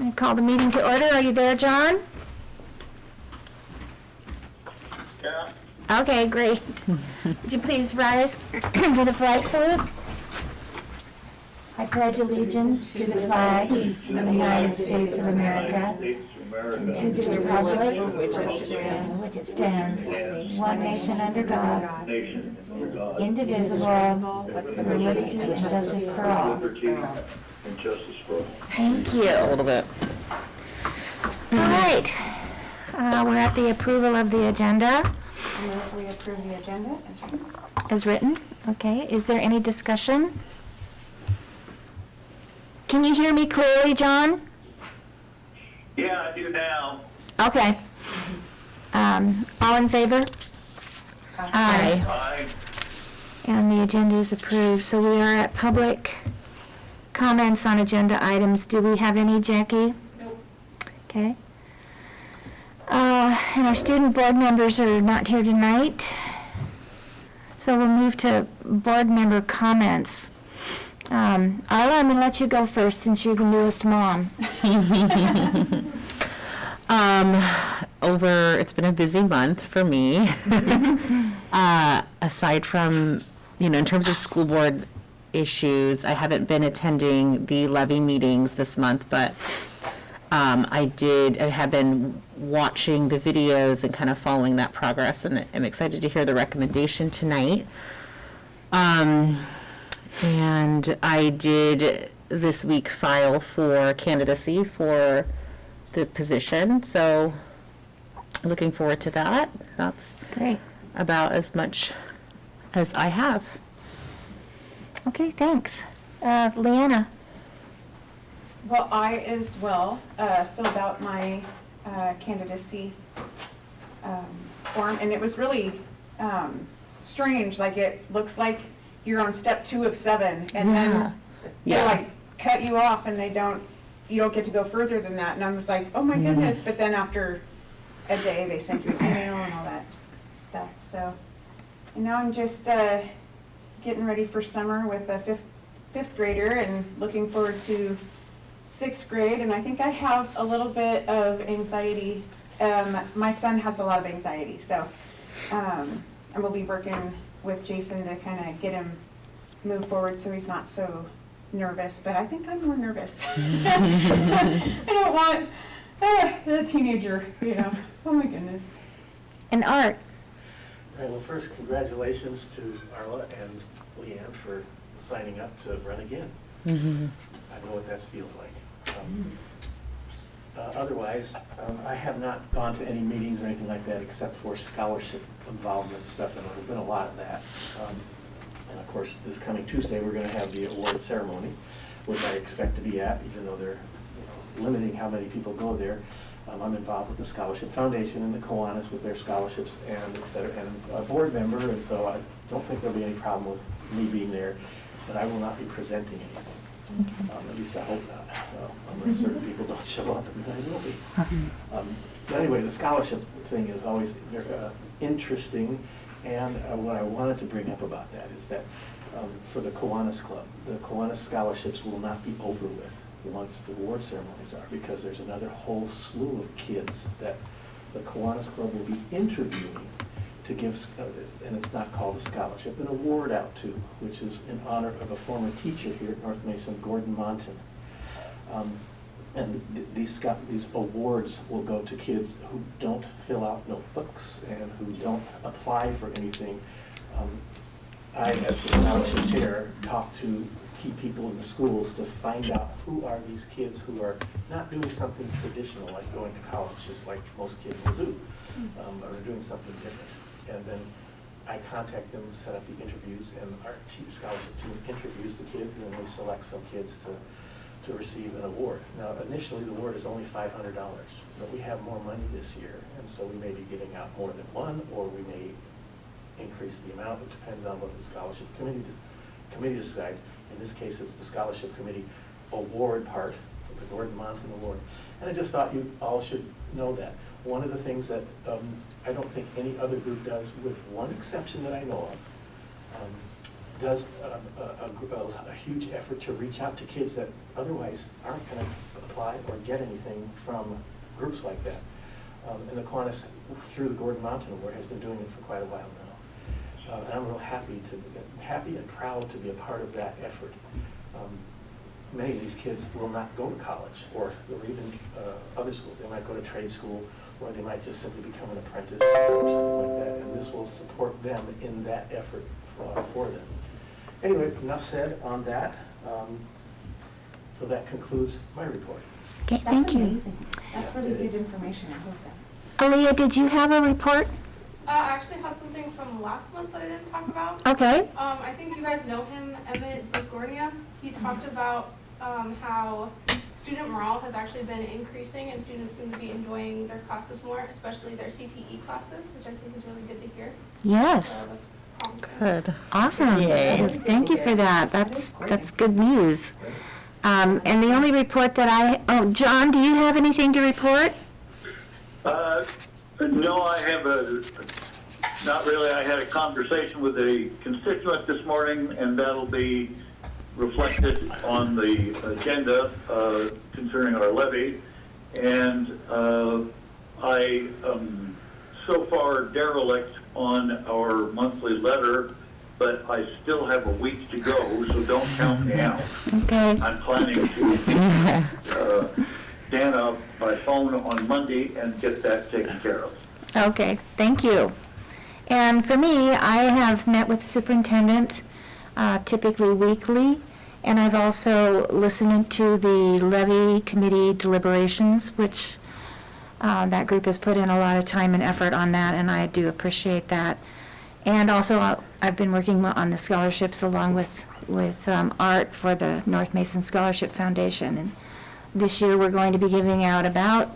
I call the meeting to order. Are you there, John? Yeah. Okay, great. Would you please rise for the flag salute? I pledge allegiance to the flag of the United States of America, and to the republic which it stands, one nation under God, indivisible, with liberty and justice for all. Thank you. A little bit. All right. We're at the approval of the agenda. I move we approve the agenda as written. As written? Okay. Is there any discussion? Can you hear me clearly, John? Yeah, I do now. Okay. All in favor? Aye. Aye. And the agenda is approved. So we are at public comments on agenda items. Do we have any, Jackie? Nope. Okay. And our student board members are not here tonight. So we'll move to board member comments. Arla, I'm going to let you go first since you're the newest mom. It's been a busy month for me. Aside from, in terms of school board issues, I haven't been attending the levy meetings this month, but I have been watching the videos and kind of following that progress, and I'm excited to hear the recommendation tonight. And I did this week file for candidacy for the position, so looking forward to that. That's Great. about as much as I have. Okay, thanks. Leanna? Well, I as well filled out my candidacy form, and it was really strange. Like, it looks like you're on step 2 of 7, and then they like cut you off, and you don't get to go further than that. And I was like, oh my goodness! But then after a day, they sent you an email and all that stuff. So, and now I'm just getting ready for summer with a fifth grader, and looking forward to 6th grade. And I think I have a little bit of anxiety. My son has a lot of anxiety, so I will be working with Jason to kind of get him move forward so he's not so nervous. But I think I'm more nervous. I don't want a teenager, Oh my goodness. And Art? All right, well, first, congratulations to Arla and Leanne for signing up to run again. Mm-hmm. I know what that feels like. Otherwise, I have not gone to any meetings or anything like that except for scholarship involvement stuff, and there's been a lot of that. And of course, this coming Tuesday, we're going to have the award ceremony, which I expect to be at, even though they're limiting how many people go there. I'm involved with the Scholarship Foundation and the Kiwanis with their scholarships and et cetera, and a board member, and so I don't think there'll be any problem with me being there, but I will not be presenting anything. At least I hope not, unless certain people don't show up, and I will be. But anyway, the scholarship thing is always very interesting, and what I wanted to bring up about that is that for the Kiwanis Club, the Kiwanis scholarships will not be over with once the award ceremonies are, because there's another whole slew of kids that the Kiwanis Club will be interviewing to give, and it's not called a scholarship, an award out to, which is in honor of a former teacher here at North Mason, Gordon Monton. And these awards will go to kids who don't fill out notebooks and who don't apply for anything. I, as the scholarship chair, talk to key people in the schools to find out who are these kids who are not doing something traditional like going to college, just like most kids will do, or are doing something different. And then I contact them, set up the interviews, and our chief scholarship team interviews the kids, and then we select some kids to receive an award. Now, initially, the award is only $500, but we have more money this year, and so we may be giving out more than one, or we may increase the amount. It depends on what the scholarship committee decides. In this case, it's the scholarship committee award part, the Gordon Monton Award. And I just thought you all should know that. One of the things that I don't think any other group does, with one exception that I know of, does a huge effort to reach out to kids that otherwise aren't going to apply or get anything from groups like that. And the Kiwanis, through the Gordon Mountain Award, has been doing it for quite a while now. And I'm real happy and proud to be a part of that effort. Many of these kids will not go to college or even other schools. They might go to trade school, or they might just simply become an apprentice or something like that. And this will support them in that effort for them. Anyway, enough said on that. So that concludes my report. Okay, thank you. Amazing. That's really good information. I hope that. Aaliyah, did you have a report? I actually had something from last month that I didn't talk about. Okay. I think you guys know him, Emmett Bosgornia. He talked about how student morale has actually been increasing and students seem to be enjoying their classes more, especially their CTE classes, which I think is really good to hear. Yes. So that's promising. Good. Awesome. Yay. Thank you for that. That's good news. And the only report that John, do you have anything to report? No, I have not really. I had a conversation with a constituent this morning, and that'll be reflected on the agenda concerning our levy. And I am so far derelict on our monthly letter, but I still have a week to go, so don't count me out. Okay. I'm planning to Dana by phone on Monday and get that taken care of. Okay, thank you. And for me, I have met with the superintendent typically weekly, and I've also listened to the levy committee deliberations, which that group has put in a lot of time and effort on that, and I do appreciate that. And also, I've been working on the scholarships along with Art for the North Mason Scholarship Foundation. And this year, we're going to be giving out about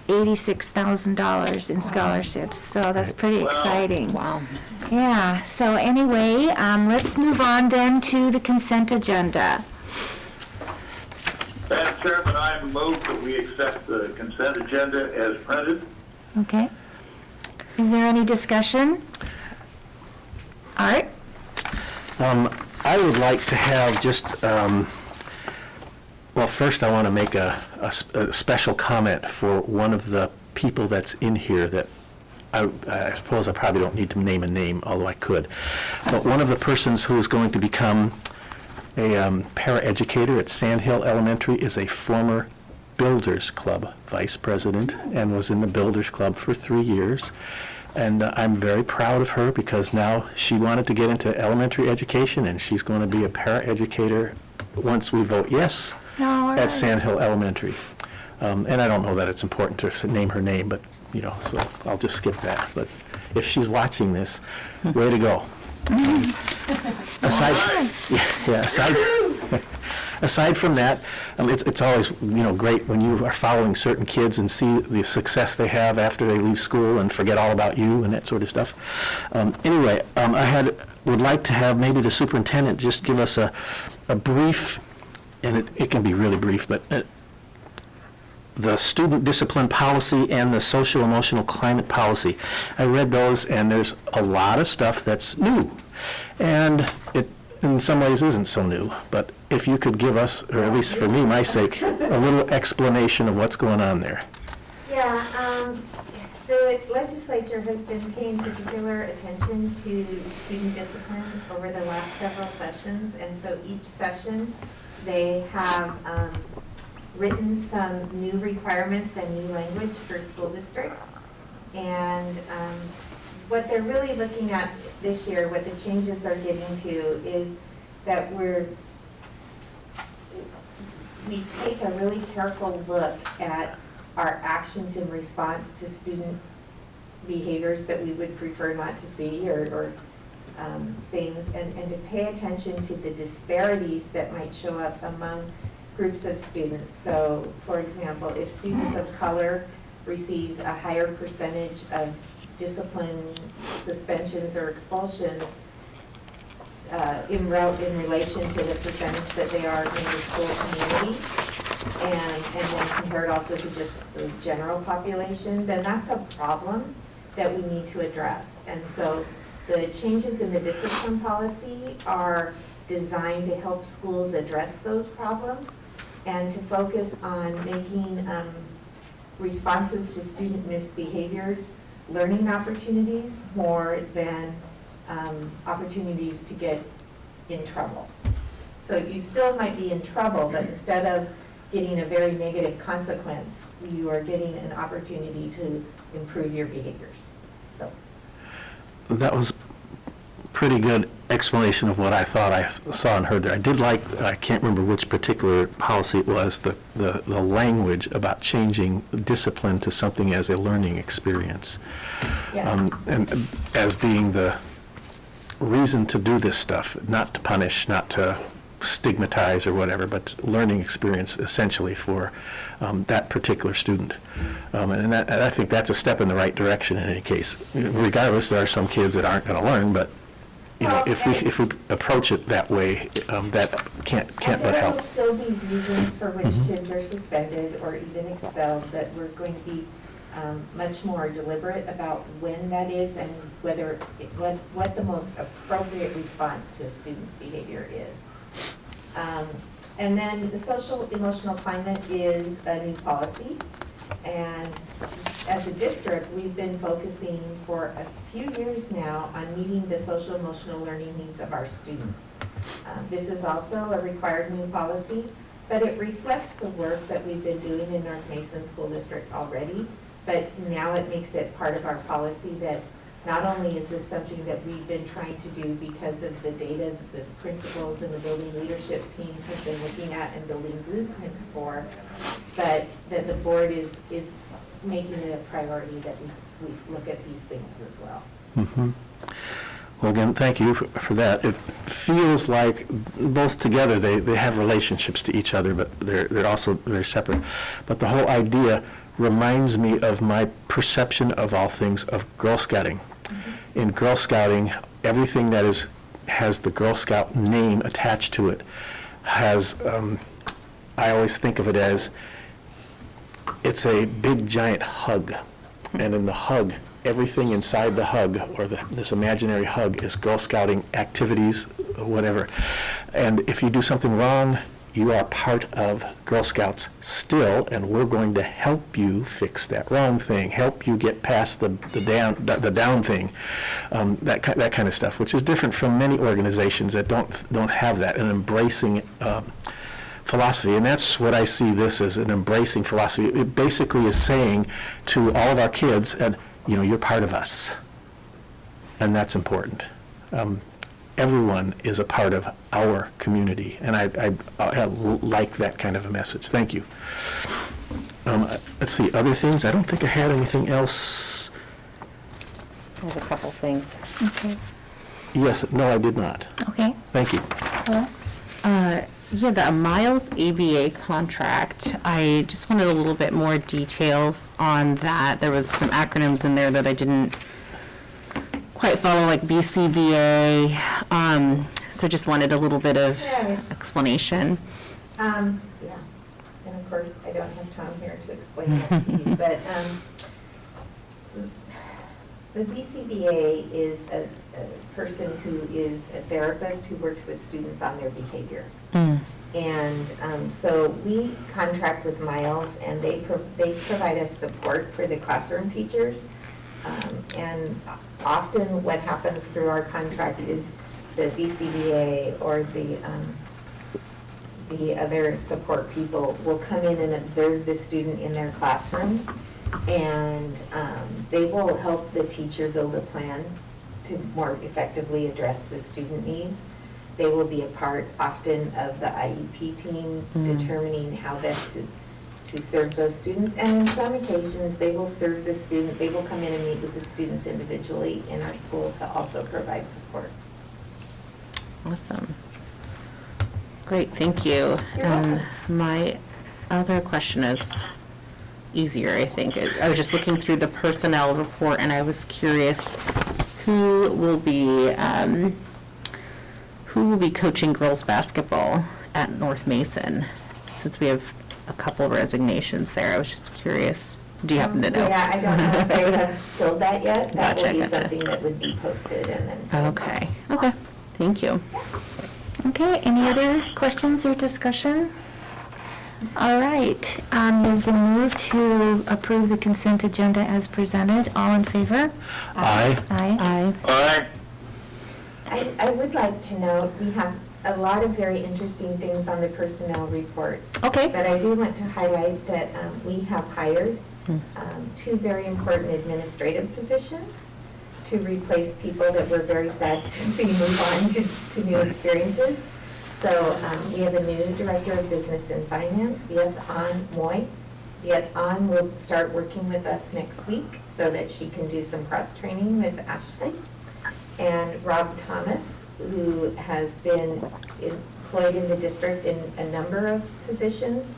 $86,000 in scholarships, so that's pretty exciting. Wow. Yeah, so anyway, let's move on then to the consent agenda. Madam Chairman, I move that we accept the consent agenda as printed. Okay. Is there any discussion? Art? I would like to have just, well, first I want to make a special comment for one of the people that's in here that I suppose I probably don't need to name a name, although I could. But one of the persons who is going to become a paraeducator at Sandhill Elementary is a former Builders Club vice president and was in the Builders Club for 3 years. And I'm very proud of her because now she wanted to get into elementary education and she's going to be a paraeducator once we vote yes at Sandhill Elementary. And I don't know that it's important to name her name, but, you know, so I'll just skip that. But if she's watching this, way to go. Aside from that, it's always, you know, great when you are following certain kids and see the success they have after they leave school and forget all about you and that sort of stuff. Anyway, I would like to have maybe the superintendent just give us a brief, and it can be really brief, but the student discipline policy and the social emotional climate policy. I read those and there's a lot of stuff that's new. And it in some ways isn't so new, but if you could give us, or at least for me, my sake, a little explanation of what's going on there. Yeah, the legislature has been paying particular attention to student discipline over the last several sessions, and so each session they have written some new requirements and new language for school districts. And what they're really looking at this year, what the changes are getting to, is that we take a really careful look at our actions in response to student behaviors that we would prefer not to see or things, and to pay attention to the disparities that might show up among groups of students. So, for example, if students of color receive a higher percentage of discipline, suspensions, or expulsions in relation to the percentage that they are in the school community, and then compared also to just the general population, then that's a problem that we need to address. And so the changes in the discipline policy are designed to help schools address those problems. and to focus on making responses to student misbehaviors learning opportunities more than opportunities to get in trouble. So you still might be in trouble, but instead of getting a very negative consequence, you are getting an opportunity to improve your behaviors. So. That was pretty good explanation of what I thought I saw and heard there. I did like, I can't remember which particular policy it was, the language about changing discipline to something as a learning experience. Yes. And as being the reason to do this stuff, not to punish, not to stigmatize or whatever, but learning experience essentially for that particular student. And I think that's a step in the right direction in any case. Regardless, there are some kids that aren't going to learn, but you know, if we approach it that way, that can't but there help. will still be reasons for which kids are suspended or even expelled, that we're going to be much more deliberate about when that is and whether what the most appropriate response to a student's behavior is. And then the social emotional climate is a new policy, and as a district, we've been focusing for a few years now on meeting the social emotional learning needs of our students. This is also a required new policy, but it reflects the work that we've been doing in North Mason School District already, but now it makes it part of our policy that not only is this something that we've been trying to do because of the data the principals and the building leadership teams have been looking at and building blueprints for, but that the board is making it a priority that we look at these things as well. Mm-hmm. Well, again, thank you for that. It feels like both together they have relationships to each other, but they're also very separate. But the whole idea reminds me of my perception of all things of Girl Scouting. Mm-hmm. In Girl Scouting, everything that has the Girl Scout name attached to it has, I always think of it as, it's a big giant hug. And in the hug, everything inside the hug, or this imaginary hug, is Girl Scouting activities, whatever. And if you do something wrong, you are part of Girl Scouts still, and we're going to help you fix that wrong thing, help you get past the down thing, that kind of stuff, which is different from many organizations that don't have that, an embracing philosophy. And that's what I see this as, an embracing philosophy. It basically is saying to all of our kids, and you know, you're part of us, and that's important. Everyone is a part of our community, and I like that kind of a message. Thank you. Let's see, other things? I don't think I had anything else. There's a couple things. Okay. Yes, no, I did not. Okay. Thank you. Cool. Yeah, the Miles ABA contract, I just wanted a little bit more details on that. There was some acronyms in there that I didn't quite follow, like BCBA, so just wanted a little bit of explanation. Yeah, and of course, I don't have Tom here to explain that to you, but the BCBA is a person who is a therapist who works with students on their behavior. And so we contract with Miles, and they provide us support for the classroom teachers. And often what happens through our contract is the BCBA or the other support people will come in and observe the student in their classroom, and they will help the teacher build a plan to more effectively address the student needs. They will be a part often of the IEP team, determining how best to serve those students. And in some occasions, they will serve the student, they will come in and meet with the students individually in our school to also provide support. Awesome. Great, thank you. You're welcome. My other question is easier, I think. I was just looking through the personnel report, and I was curious who will be coaching girls basketball at North Mason, since we have a couple resignations there. I was just curious. Do you happen to know? Yeah, I don't know if they have filled that yet. That Gotcha, will be gotcha. something that would be posted and then. Okay, okay, thank you. Okay, any other questions or discussion? All right, there's been a move to approve the consent agenda as presented. All in favor? Aye. Aye. All right. I would like to note, we have a lot of very interesting things on the personnel report. Okay. But I do want to highlight that we have hired two very important administrative positions to replace people that we're very sad to see move on to new experiences. So we have a new Director of Business and Finance, Viet An Moy. Viet An will start working with us next week so that she can do some cross-training with Ashley. And Rob Thomas, who has been employed in the district in a number of positions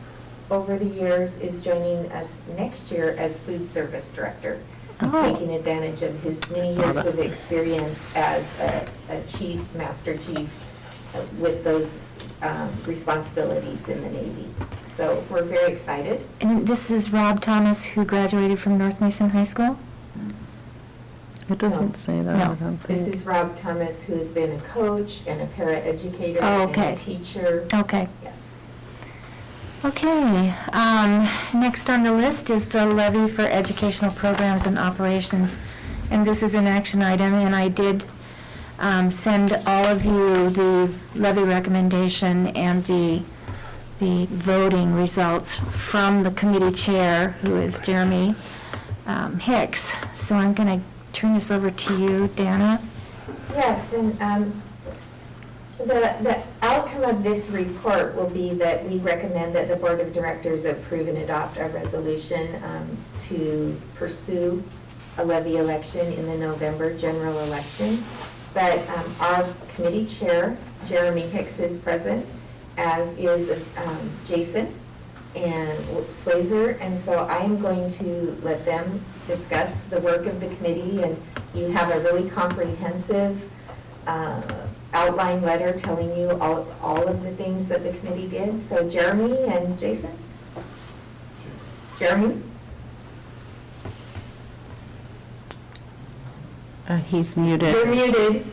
over the years, is joining us next year as Food Service Director, taking advantage of his many years of experience as a chief, master chief, with those responsibilities in the Navy. So we're very excited. And this is Rob Thomas, who graduated from North Mason High School? It doesn't say that, I No. don't This think. is Rob Thomas, who has been a coach and a paraeducator Oh, and okay. a teacher. Okay. Yes. Okay, next on the list is the levy for educational programs and operations. And this is an action item, and I did send all of you the levy recommendation and the voting results from the committee chair, who is Jeremy Hicks. So I'm going to turn this over to you, Dana. Yes, and the outcome of this report will be that we recommend that the Board of Directors approve and adopt a resolution to pursue a levy election in the November general election. But our committee chair, Jeremy Hicks, is present, as is Jason and Slazer, and so I am going to let them discuss the work of the committee, and you have a really comprehensive outline letter telling you all of the things that the committee did. So Jeremy and Jason? Jeremy? He's muted. You're muted.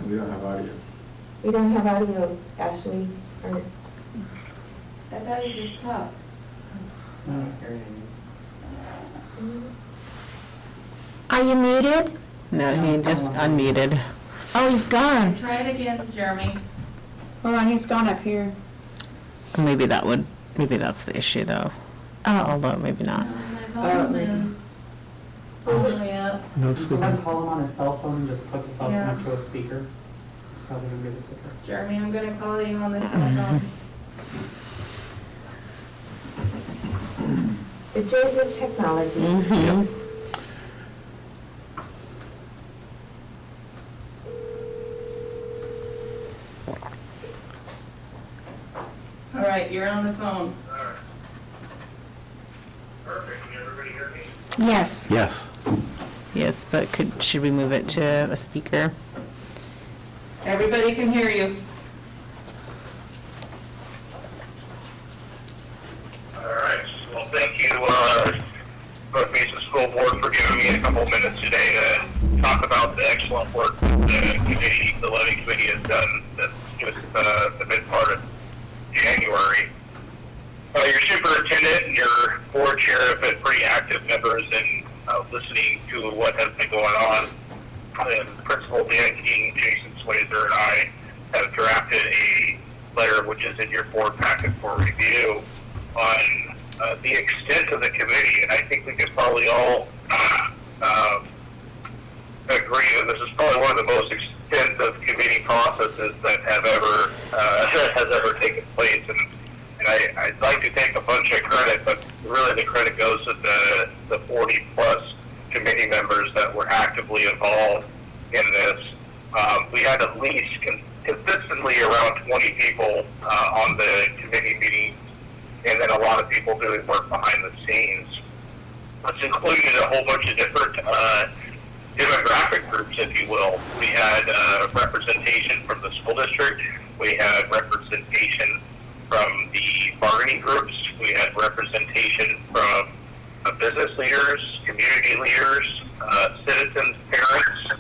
We don't have audio. We don't have audio, Ashley. I thought you just talked. Are you muted? No, he just unmuted. Oh, he's gone. Try it again, Jeremy. Hold on, he's gone up here. Maybe that's the issue though. Although maybe not. My volume is all the way up. No If I call him on his cell phone and just put the cell phone Yeah. up to a speaker, probably gonna be the quicker. Jeremy, I'm gonna call you on this cell phone. The joys of technology. Mhm. All right, you're on the phone. Perfect. Can everybody hear me? Yes. Yes. Yes, but should we move it to a speaker? Everybody can hear you. All right. Well, thank you, North Mason School Board, for giving me a couple minutes today to talk about the excellent work that the levy committee has done since the mid part of January. Your superintendent and your board chair have been pretty active members in listening to what has been going on. And Principal Dan King, Jason Slazer, and I have drafted a letter, which is in your board packet for review, on the extent of the committee. And I think we could probably all agree that this is probably one of the most extensive committee processes that have ever has ever taken place. And I'd like to take a bunch of credit, but really the credit goes to the 40-plus committee members that were actively involved in this. We had at least consistently around 20 people on the committee meetings, and then a lot of people doing work behind the scenes. It's included a whole bunch of different demographic groups, if you will. We had representation from the school district. We had representation from the bargaining groups. We had representation from business leaders, community leaders, citizens, parents,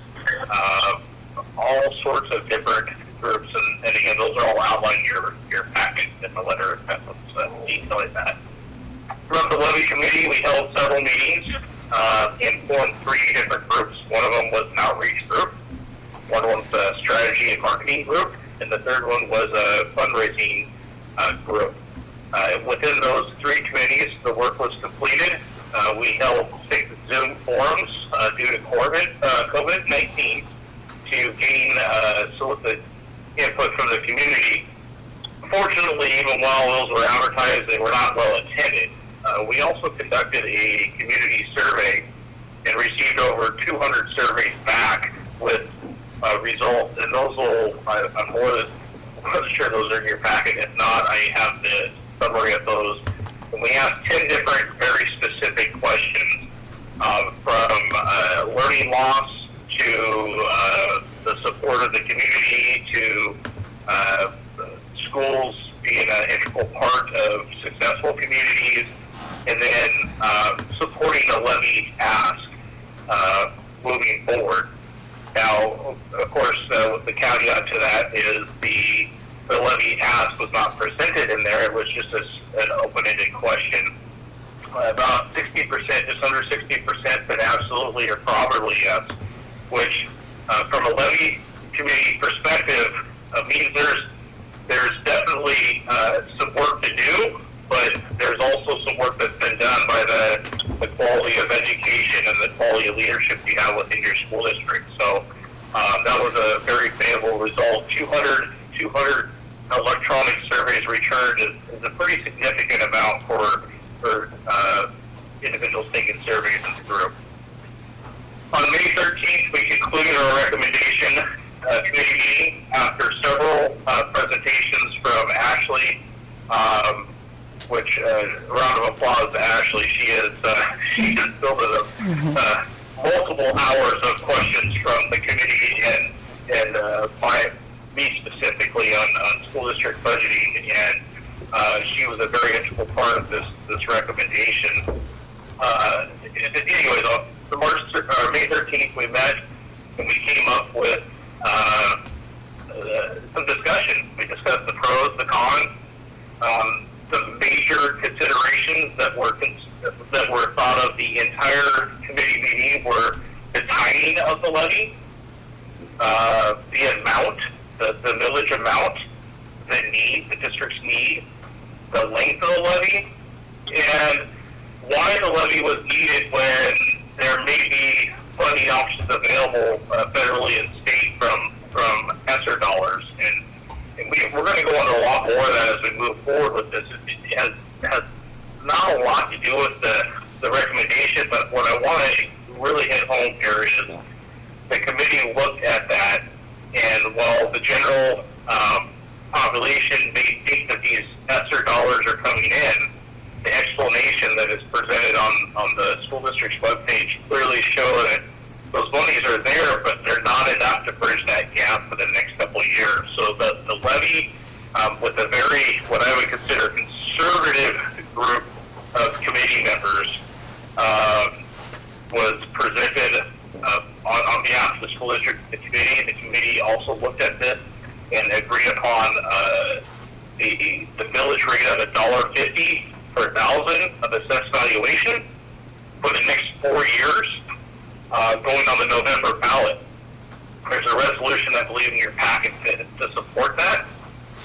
all sorts of different groups, and again, those are all outlined in your packet in the letter detailing that. Throughout the levy committee, we held several meetings and formed 3 different groups. One of them was an outreach group, one was a strategy and marketing group, and the third one was a fundraising group. Within those 3 committees, the work was completed. We held 6 Zoom forums due to COVID-19 to gain solicit input from the community. Unfortunately, even while those were advertised, they were not well attended. We also conducted a community survey and received over 200 surveys back with results, and those will, I'm more than sure those are in your packet. If not, I have the summary of those. And we asked 10 different, very specific questions, from learning loss to the support of the community to schools being an integral part of successful communities, and then supporting the levy ask moving forward. Now, of course, the caveat to that is the levy ask was not presented in there. It was just an open-ended question. About 60%, just under 60%, said absolutely or probably yes, which from a levy committee perspective means there's definitely some work to do, but there's also some work that's been done by the quality of education and the quality of leadership you have within your school district. So that was a very favorable result. 200 electronic surveys returned is a pretty significant amount for individuals taking surveys in the group. On May 13th, we concluded our recommendation committee meeting after several presentations from Ashley, which round of applause to Ashley. She has filled up multiple hours of questions from the committee and by me specifically on school district budgeting, and she was a very integral part of this recommendation. Anyways, on May 13th, we met and we came up with some discussion. We discussed the pros, the cons, the major considerations that were thought of the entire committee meeting were the timing of the levy, the amount, the millage amount, the district's need, the length of the levy, and why the levy was needed when there may be funding options available federally and state from ESSER dollars. And we're going to go into a lot more of that as we move forward with this. It has not a lot to do with the recommendation, but what I want to really hit home here is the committee looked at that, and while the general population may think that these ESSER dollars are coming in, the explanation that is presented on the school district's webpage clearly show that those monies are there, but they're not enough to bridge that gap for the next couple of years. So the levy, with a very, what I would consider conservative group of committee members, was presented on behalf of the school district to the committee. The committee also looked at this and agreed upon the millage rate of $1.50 per thousand of assessed valuation for the next 4 years, going on the November ballot. There's a resolution, I believe, in your packet to support that.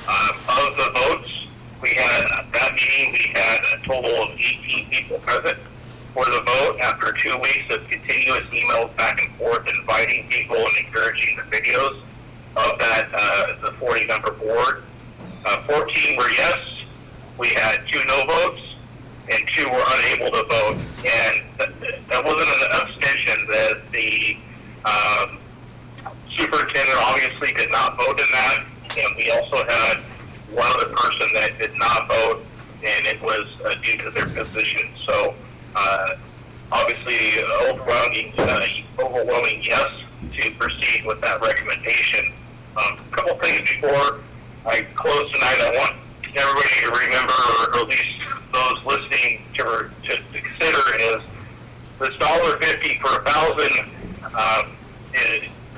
Of the votes, we had at that meeting, we had a total of 18 people present for the vote after 2 weeks of continuous emails back and forth inviting people and encouraging the videos of that, the 40-member board. 14 were yes. We had 2 no votes, and 2 were unable to vote. And that wasn't an abstention. That the superintendent obviously did not vote in that, and we also had one other person that did not vote, and it was due to their position. So obviously overwhelming yes to proceed with that recommendation. A couple things before I close tonight. I want everybody to remember, or at least those listening to consider, is this $1.50 per thousand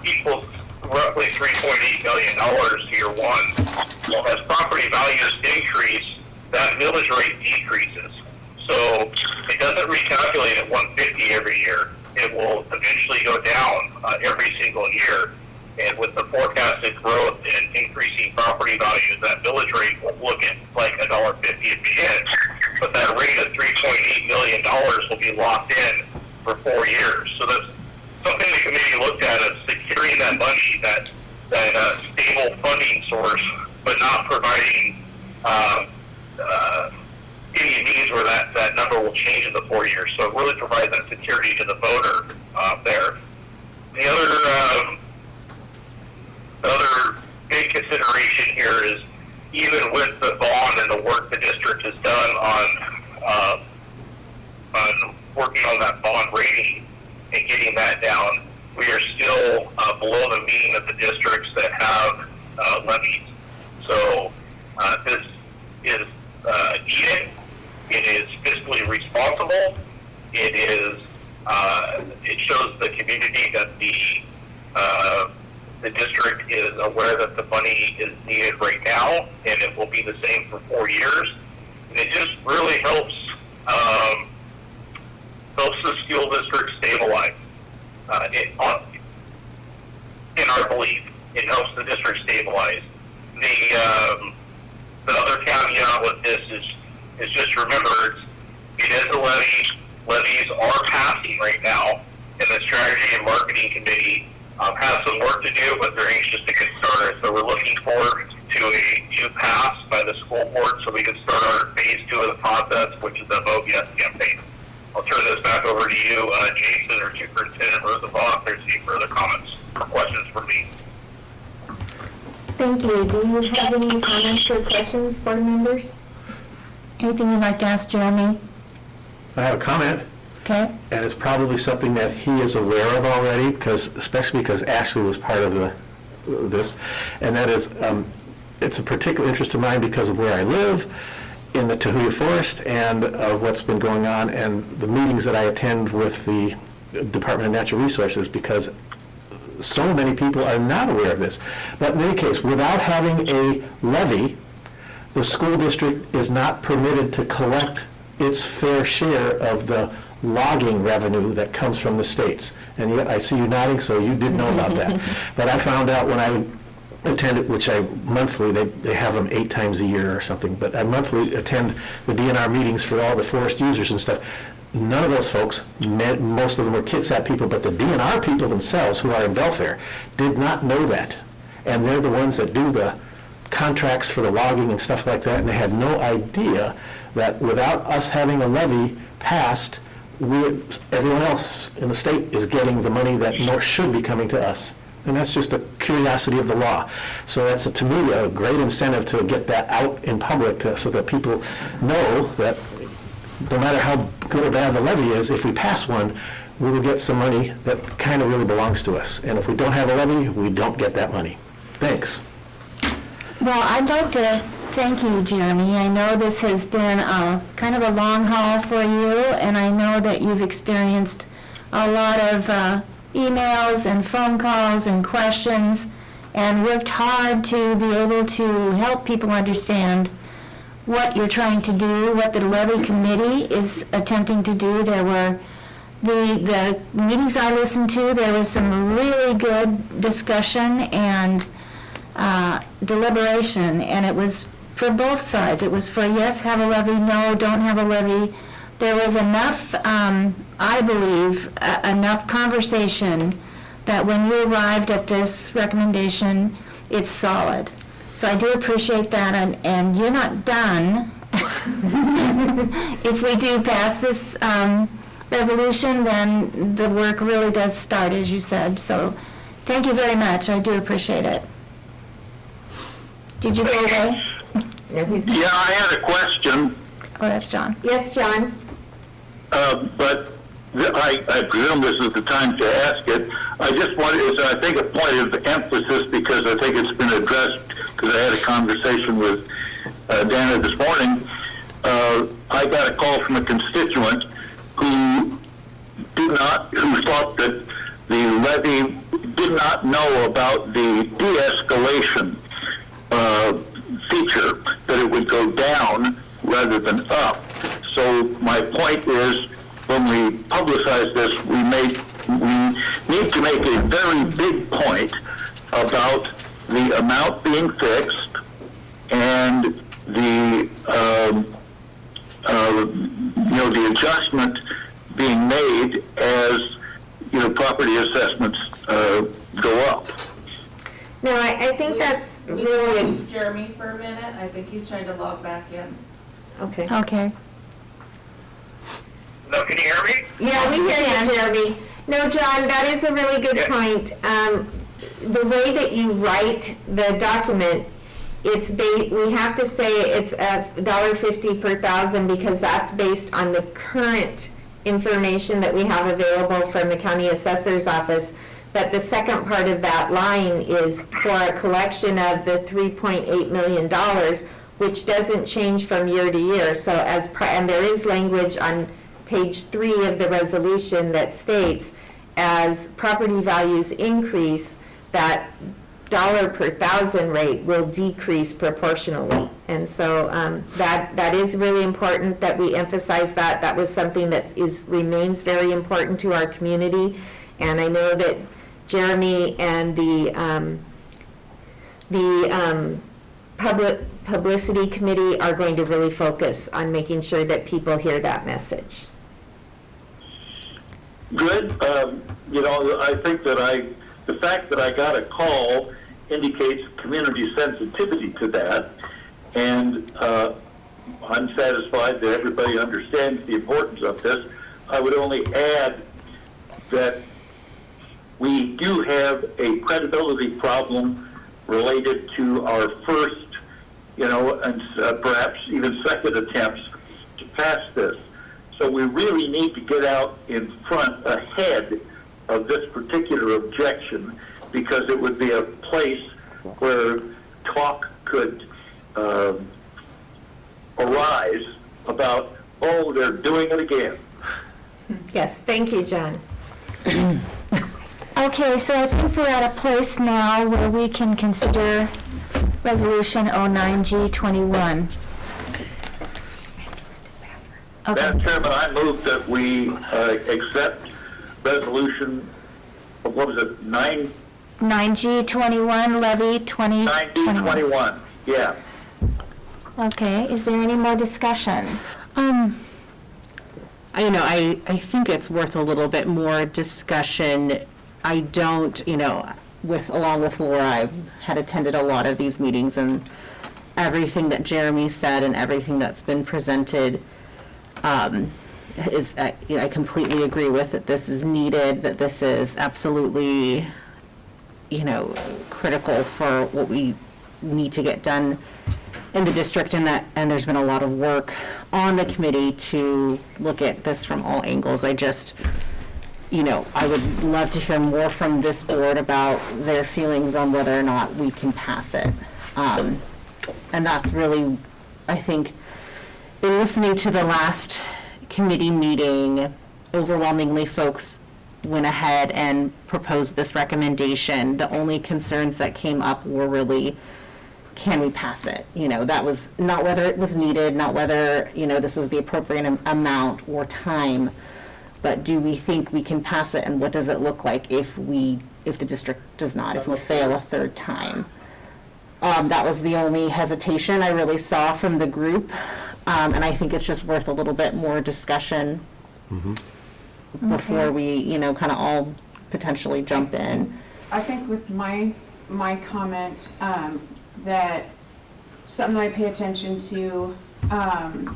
equals roughly $3.8 million year one. Well, as property values increase, that millage rate decreases. So it doesn't recalculate at 150 every year. It will eventually go down every single year. And with the forecasted growth and increasing property values, that millage rate will look at like $1.50 at the end. But that rate of $3.8 million will be locked in for 4 years. So that's something the committee looked at, as securing that money, that stable funding source, but not providing any means where that number will change in the 4 years. So it really provides that security to the voter there. The other big consideration here is, even with the bond and the work the district has done on working on that bond rating and getting that down, we are still below the mean of the districts that have levies. So this is needed. It is fiscally responsible. It is. It shows the community that the district is aware that the money is needed right now, and it will be the same for 4 years. And it just really helps the school district stabilize. In our belief, it helps the district stabilize. The other caveat with this is just remember, it is a levy. Levies are passing right now, and the strategy and marketing committee has some work to do, but they're anxious to get started. So we're looking forward to pass by the school board so we can start our phase 2 of the process, which is the Vote Yes campaign. I'll turn this back over to you, Jason, or Superintendent Rosenbaum, if there's any further comments or questions for me. Thank you. Do you have any comments or questions, board members? Anything you'd like to ask Jeremy? I have a comment. Okay. And it's probably something that he is aware of already, especially because Ashley was part of this, and that is, it's a particular interest of mine because of where I live in the Tahuya Forest and of what's been going on and the meetings that I attend with the Department of Natural Resources, because so many people are not aware of this. But in any case, without having a levy, the school district is not permitted to collect its fair share of the logging revenue that comes from the states. And yet I see you nodding, so you did know about that. But I found out when I attended, which I monthly, they have them 8 times a year or something, but I monthly attend the DNR meetings for all the forest users and stuff. None of those folks, most of them were Kitsap people, but the DNR people themselves, who are in Belfair, did not know that. And they're the ones that do the contracts for the logging and stuff like that, and they had no idea that without us having a levy passed, everyone else in the state is getting the money that more should be coming to us. And that's just a curiosity of the law. So that's, to me, a great incentive to get that out in public so that people know that no matter how good or bad the levy is, if we pass one, we will get some money that kind of really belongs to us. And if we don't have a levy, we don't get that money. Thanks. Well, I'd like to thank you, Jeremy. I know this has been kind of a long haul for you, and I know that you've experienced a lot of emails and phone calls and questions, and worked hard to be able to help people understand what you're trying to do, what the levy committee is attempting to do. There were the meetings I listened to, there was some really good discussion and deliberation, and it was for both sides. It was for yes, have a levy, no, don't have a levy. There was enough, I believe, enough conversation that when you arrived at this recommendation, it's solid. So I do appreciate that, and you're not done. If we do pass this resolution, then the work really does start, as you said. So thank you very much. I do appreciate it. Did you go away? No, he's not. Yeah, I had a question, Oh, that's John. Yes, John? but I presume this is the time to ask it. I just wanted, it's, I think, a point of emphasis, because I think it's been addressed, because I had a conversation with Dana this morning. I got a call from a constituent who thought that the levy did not know about the de-escalation feature, that it would go down rather than up. So my point is, when we publicize this, we need to make a very big point about the amount being fixed and the the adjustment being made as property assessments go up. No, I think that's We really, lost Jeremy for a minute. I think he's trying to log back in. okay. Okay. No, can you hear me? Yeah, we hear you, Jeremy. No, John, that is a really good point. The way that you write the document, we have to say it's $1.50 per thousand because that's based on the current information that we have available from the county assessor's office. But the second part of that line is for a collection of the $3.8 million, which doesn't change from year to year. So and there is language on page 3 of the resolution that states as property values increase, that dollar per thousand rate will decrease proportionally. And so that is really important that we emphasize that. That was something that remains very important to our community. And I know that Jeremy and the publicity committee are going to really focus on making sure that people hear that message. Good. I think that the fact that I got a call indicates community sensitivity to that, and I'm satisfied that everybody understands the importance of this. I would only add that we do have a credibility problem related to our first, and perhaps even second attempts to pass this. So we really need to get out in front ahead of this particular objection, because it would be a place where talk could arise about, oh, they're doing it again. Yes, thank you, John. Okay, so I think we're at a place now where we can consider Resolution 09G21. Madam Chairman, I move that we accept resolution, what was it, 9G21, levy 2021. 9D21, yeah. Okay, is there any more discussion? I think it's worth a little bit more discussion. I don't, along with Laura, I had attended a lot of these meetings, and everything that Jeremy said and everything that's been presented I completely agree with, that this is needed, that this is absolutely, critical for what we need to get done in the district, and there's been a lot of work on the committee to look at this from all angles. I would love to hear more from this board about their feelings on whether or not we can pass it. And that's really, I think, in listening to the last committee meeting, overwhelmingly folks went ahead and proposed this recommendation. The only concerns that came up were really, can we pass it? That was not whether it was needed, not whether, this was the appropriate amount or time, but do we think we can pass it, and what does it look like if the district does not, if we fail a third time? That was the only hesitation I really saw from the group, and I think it's just worth a little bit more discussion before we, kind of all potentially jump in. I think with my comment, that something that I pay attention to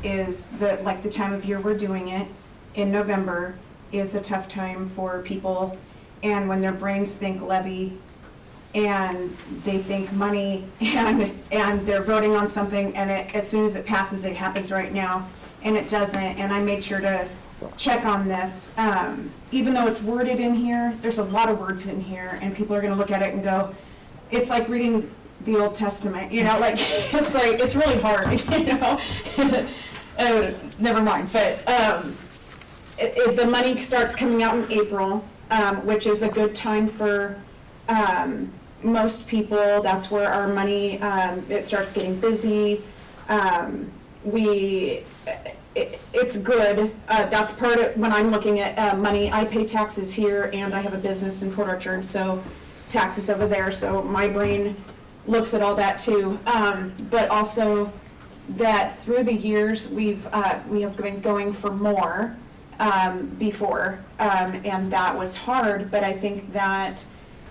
is that, the time of year we're doing it in November is a tough time for people, and when their brains think levy and they think money, and they're voting on something, and as soon as it passes, it happens right now, and it doesn't. And I made sure to check on this. Even though it's worded in here, there's a lot of words in here, and people are going to look at it and go, it's like reading the Old Testament, it's really hard, never mind. But the money starts coming out in April, which is a good time for most people, that's where our money, it starts getting busy. It's good. That's part of, when I'm looking at money, I pay taxes here and I have a business in Port Orchard, so taxes over there, so my brain looks at all that too. But also that through the years, we have been going for more before, and that was hard, but I think that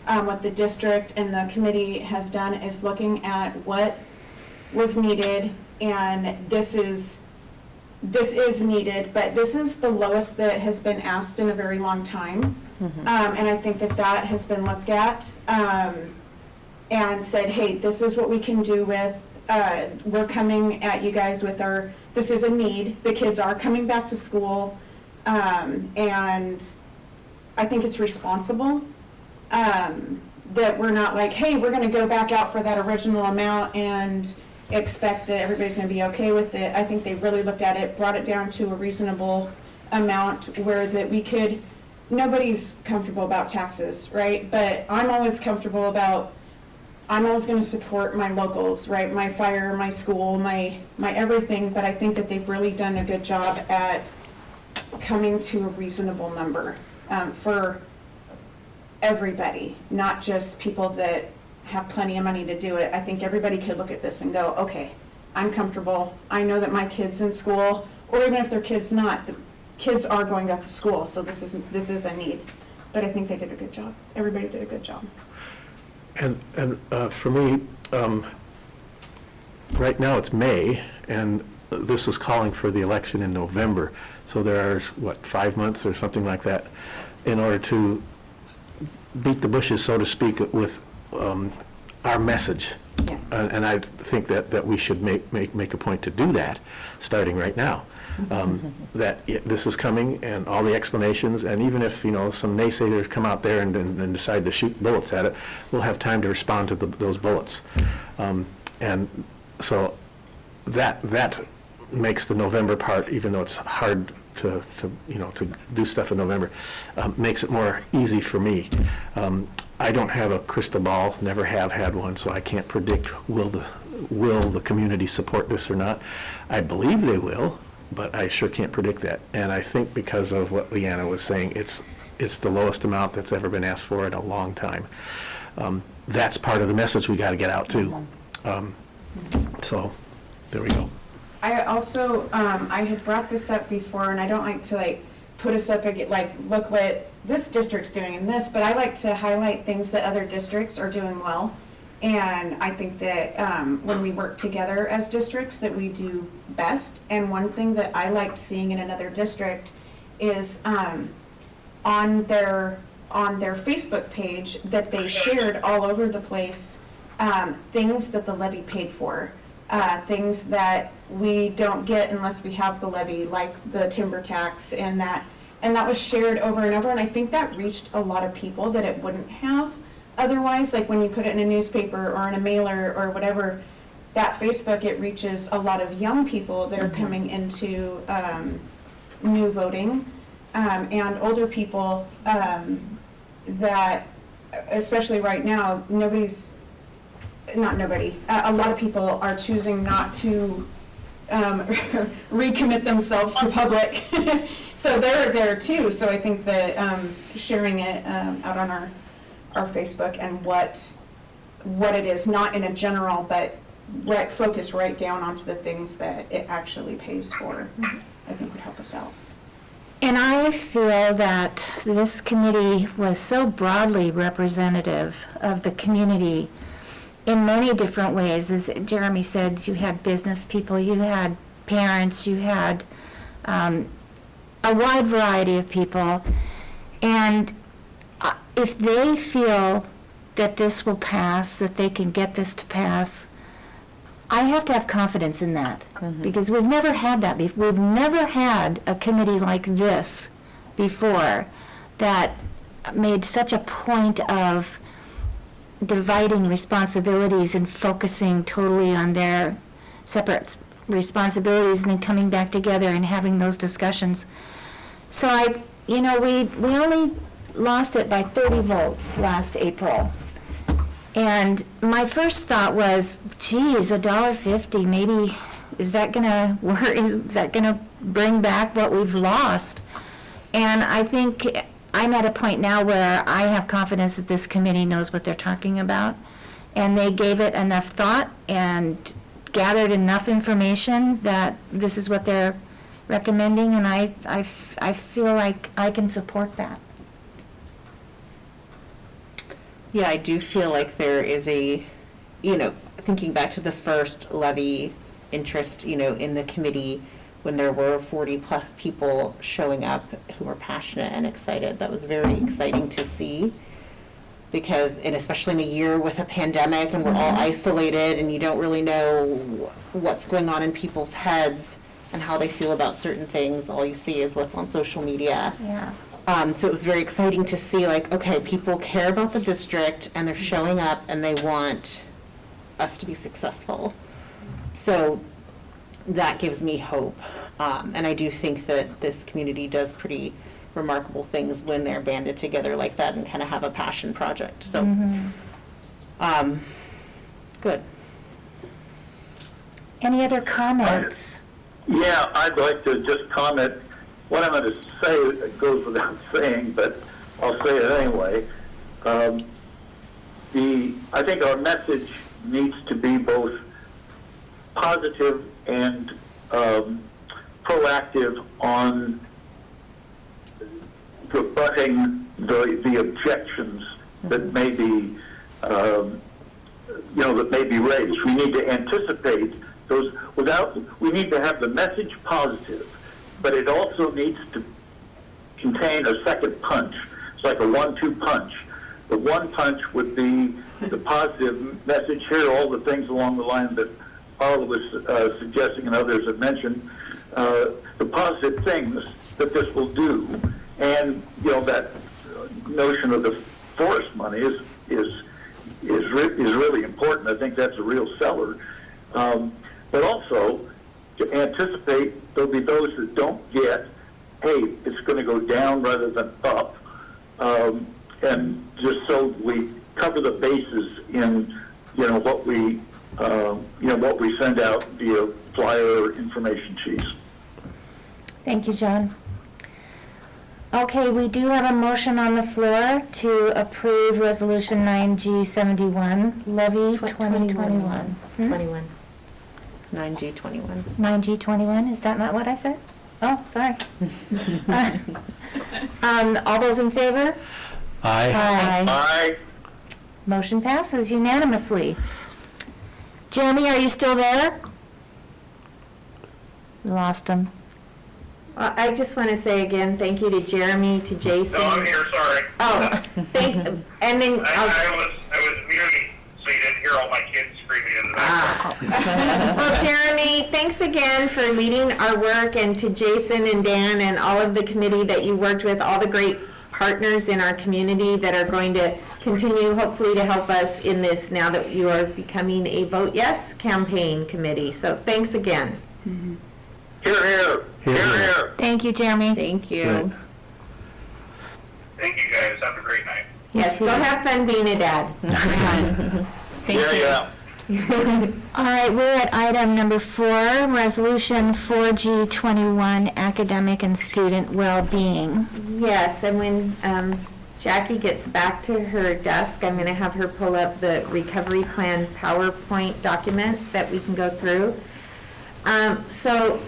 what the district and the committee has done is looking at what was needed, and this is needed, but this is the lowest that has been asked in a very long time. And I think that that has been looked at and said, hey, this is what we can do with, we're coming at you guys with our, this is a need. The kids are coming back to school, and I think it's responsible that we're not like, hey, we're going to go back out for that original amount and expect that everybody's going to be okay with it. I think they really looked at it, brought it down to a reasonable amount where that we could, nobody's comfortable about taxes, right? But I'm always comfortable about, I'm always going to support my locals, right? My fire, my school, my everything, but I think that they've really done a good job at coming to a reasonable number for everybody, not just people that have plenty of money to do it. I think everybody could look at this and go, okay, I'm comfortable. I know that my kid's in school, or even if their kid's not, the kids are going back to school, so this is a need. But I think they did a good job. Everybody did a good job. And for me, right now it's May, and this is calling for the election in November. So there are, what, 5 months or something like that in order to beat the bushes, so to speak, with our message. Yeah. And I think that we should make a point to do that, starting right now. That this is coming, and all the explanations, and even if, some naysayers come out there and decide to shoot bullets at it, we'll have time to respond to those bullets. And so that makes the November part, even though it's hard to do stuff in November, makes it more easy for me. I don't have a crystal ball, never have had one, so I can't predict will the community support this or not. I believe they will, but I sure can't predict that. And I think because of what Leanna was saying, it's the lowest amount that's ever been asked for in a long time. That's part of the message we got to get out too. So there we go. I also, I had brought this up before, and I don't like to put us up against, look what this district's doing in this, but I like to highlight things that other districts are doing well. And I think that when we work together as districts that we do best. And one thing that I liked seeing in another district is on their Facebook page that they shared all over the place things that the levy paid for. Things that we don't get unless we have the levy, like the timber tax, and that was shared over and over, and I think that reached a lot of people that it wouldn't have otherwise. Like when you put it in a newspaper or in a mailer or whatever, that Facebook, it reaches a lot of young people that are coming into new voting, and older people that, especially right now, a lot of people are choosing not to recommit themselves to public. So they're there too. So I think that sharing it out on our Facebook and what it is, not in a general, but focus right down onto the things that it actually pays for, I think would help us out. And I feel that this committee was so broadly representative of the community in many different ways. As Jeremy said, you had business people, you had parents, you had a wide variety of people. And if they feel that this will pass, that they can get this to pass, I have to have confidence in that, because we've never had that before. We've never had a committee like this before that made such a point of dividing responsibilities and focusing totally on their separate responsibilities and then coming back together and having those discussions. So we only lost it by 30 votes last April. And my first thought was, geez, $1.50, maybe, is that gonna work, is that gonna bring back what we've lost? And I think I'm at a point now where I have confidence that this committee knows what they're talking about. And they gave it enough thought and gathered enough information that this is what they're recommending, and I feel like I can support that. Yeah, I do feel like there is a, thinking back to the first levy interest, in the committee, when there were 40-plus people showing up who were passionate and excited. That was very exciting to see, because, and especially in a year with a pandemic and we're all isolated and you don't really know what's going on in people's heads and how they feel about certain things. All you see is what's on social media. Yeah. So it was very exciting to see, like, okay, people care about the district and they're showing up and they want us to be successful. So that gives me hope. And I do think that this community does pretty remarkable things when they're banded together like that and kind of have a passion project. So, good. Any other comments? Yeah, I'd like to just comment. What I'm going to say goes without saying, but I'll say it anyway. I think our message needs to be both positive and proactive on rebutting the objections that may be, that may be raised. We need to anticipate those. We need to have the message positive, but it also needs to contain a second punch. It's like a 1-2 punch. The one punch would be the positive message. Here are all the things along the line that Arla was suggesting and others have mentioned. The positive things that this will do. And that notion of the forest money is really important. I think that's a real seller. But also to anticipate there'll be those that don't get, hey, it's going to go down rather than up, and just so we cover the bases in what we send out via flyer or information sheets. Thank you, John. Okay, we do have a motion on the floor to approve Resolution 9G71, Levy 2021. 21. 9G21. 9G21, is that not what I said? Oh, sorry. All those in favor? Aye. Aye. Motion passes unanimously. Jeremy, are you still there? We lost him. I just want to say again, thank you to Jeremy, to Jason. No, I'm here, sorry. Oh, and then I was muted, so you didn't hear all my kids screaming in the background. Well, Jeremy, thanks again for leading our work, and to Jason and Dan and all of the committee that you worked with, all the great partners in our community that are going to continue, hopefully, to help us in this now that you are becoming a Vote Yes campaign committee. So thanks again. Here, here. Here, here. Thank you, Jeremy. Thank you. Right. Thank you guys, have a great night. Yes, go have fun being a dad. Thank you. Yeah. All right, we're at item number 4, Resolution 4G21, Academic and Student Well-Being. Yes, and when Jackie gets back to her desk, I'm going to have her pull up the recovery plan PowerPoint document that we can go through. So,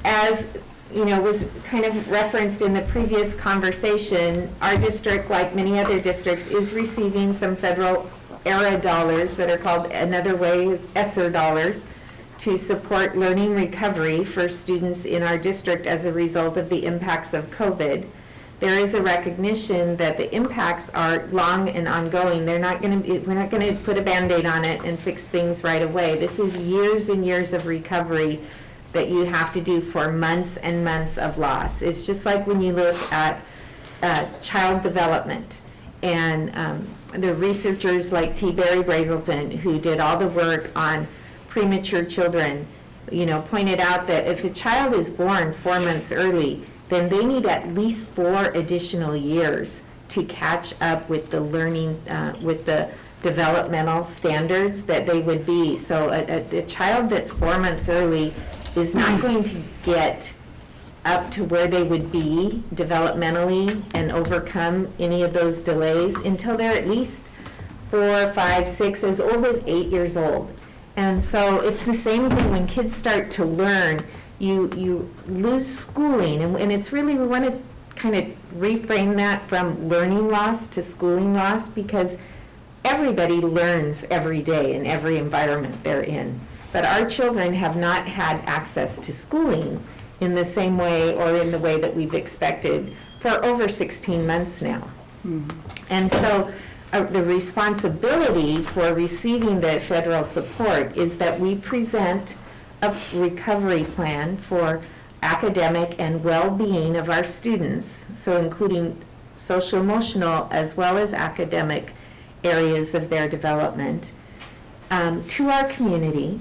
as was kind of referenced in the previous conversation, our district, like many other districts, is receiving some federal ERA dollars that are called Another Way ESSER dollars to support learning recovery for students in our district as a result of the impacts of COVID. There is a recognition that the impacts are long and ongoing. We're not going to put a Band-Aid on it and fix things right away. This is years and years of recovery that you have to do for months and months of loss. It's just like when you look at child development, and the researchers like T. Barry Brazelton, who did all the work on premature children, pointed out that if a child is born 4 months early, then they need at least 4 additional years to catch up with the learning, with the developmental standards that they would be. So a child that's 4 months early is not going to get up to where they would be developmentally and overcome any of those delays until they're at least 4, 5, 6, as old as 8 years old. And so it's the same thing when kids start to learn, you lose schooling, and it's really, we want to kind of reframe that from learning loss to schooling loss, because everybody learns every day in every environment they're in. But our children have not had access to schooling in the same way or in the way that we've expected for over 16 months now. And so the responsibility for receiving the federal support is that we present a recovery plan for academic and well-being of our students, so including social-emotional as well as academic areas of their development, to our community.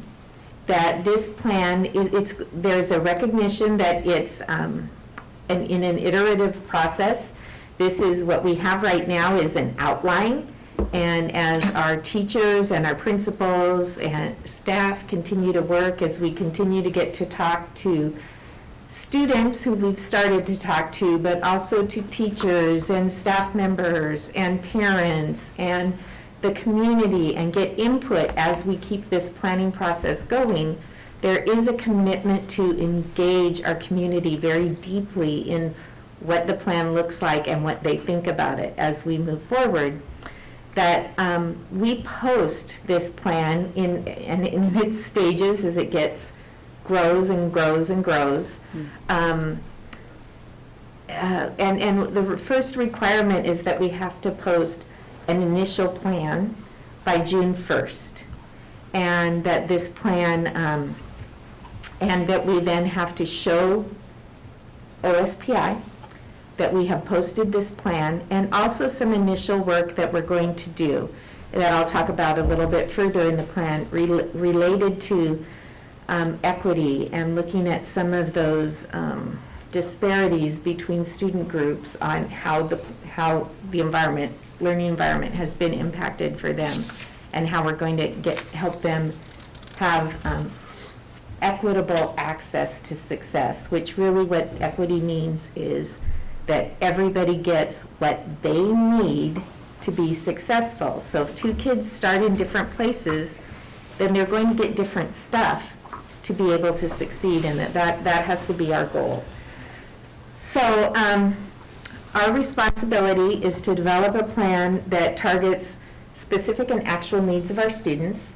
That this plan, there's a recognition that it's in an iterative process. This is what we have right now is an outline, and as our teachers and our principals and staff continue to work, as we continue to get to talk to students who we've started to talk to, but also to teachers and staff members and parents and the community, and get input as we keep this planning process going, there is a commitment to engage our community very deeply in what the plan looks like and what they think about it as we move forward. That we post this plan in its stages as it grows and grows and grows. And the first requirement is that we have to post an initial plan by June 1st, and that this plan, and that we then have to show OSPI that we have posted this plan, and also some initial work that we're going to do that I'll talk about a little bit further in the plan related to equity and looking at some of those disparities between student groups on how the learning environment has been impacted for them, and how we're going to help them have equitable access to success, which really what equity means is that everybody gets what they need to be successful. So if two kids start in different places, then they're going to get different stuff to be able to succeed, and that has to be our goal. So our responsibility is to develop a plan that targets specific and actual needs of our students,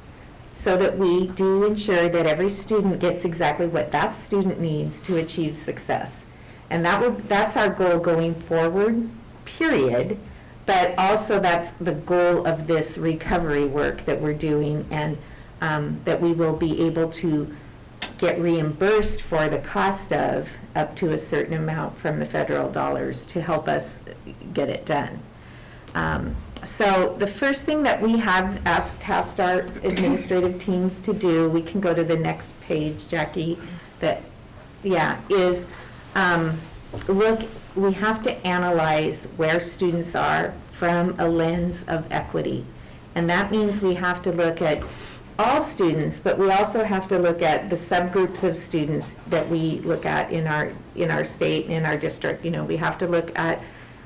so that we do ensure that every student gets exactly what that student needs to achieve success. And that's our goal going forward, period. But also that's the goal of this recovery work that we're doing, and that we will be able to get reimbursed for the cost of up to a certain amount from the federal dollars to help us get it done. So the first thing that we have tasked our administrative teams to do, we can go to the next page, Jackie, is look, we have to analyze where students are from a lens of equity. And that means we have to look at all students, but we also have to look at the subgroups of students that we look at in our state and in our district. You know, we have to look at,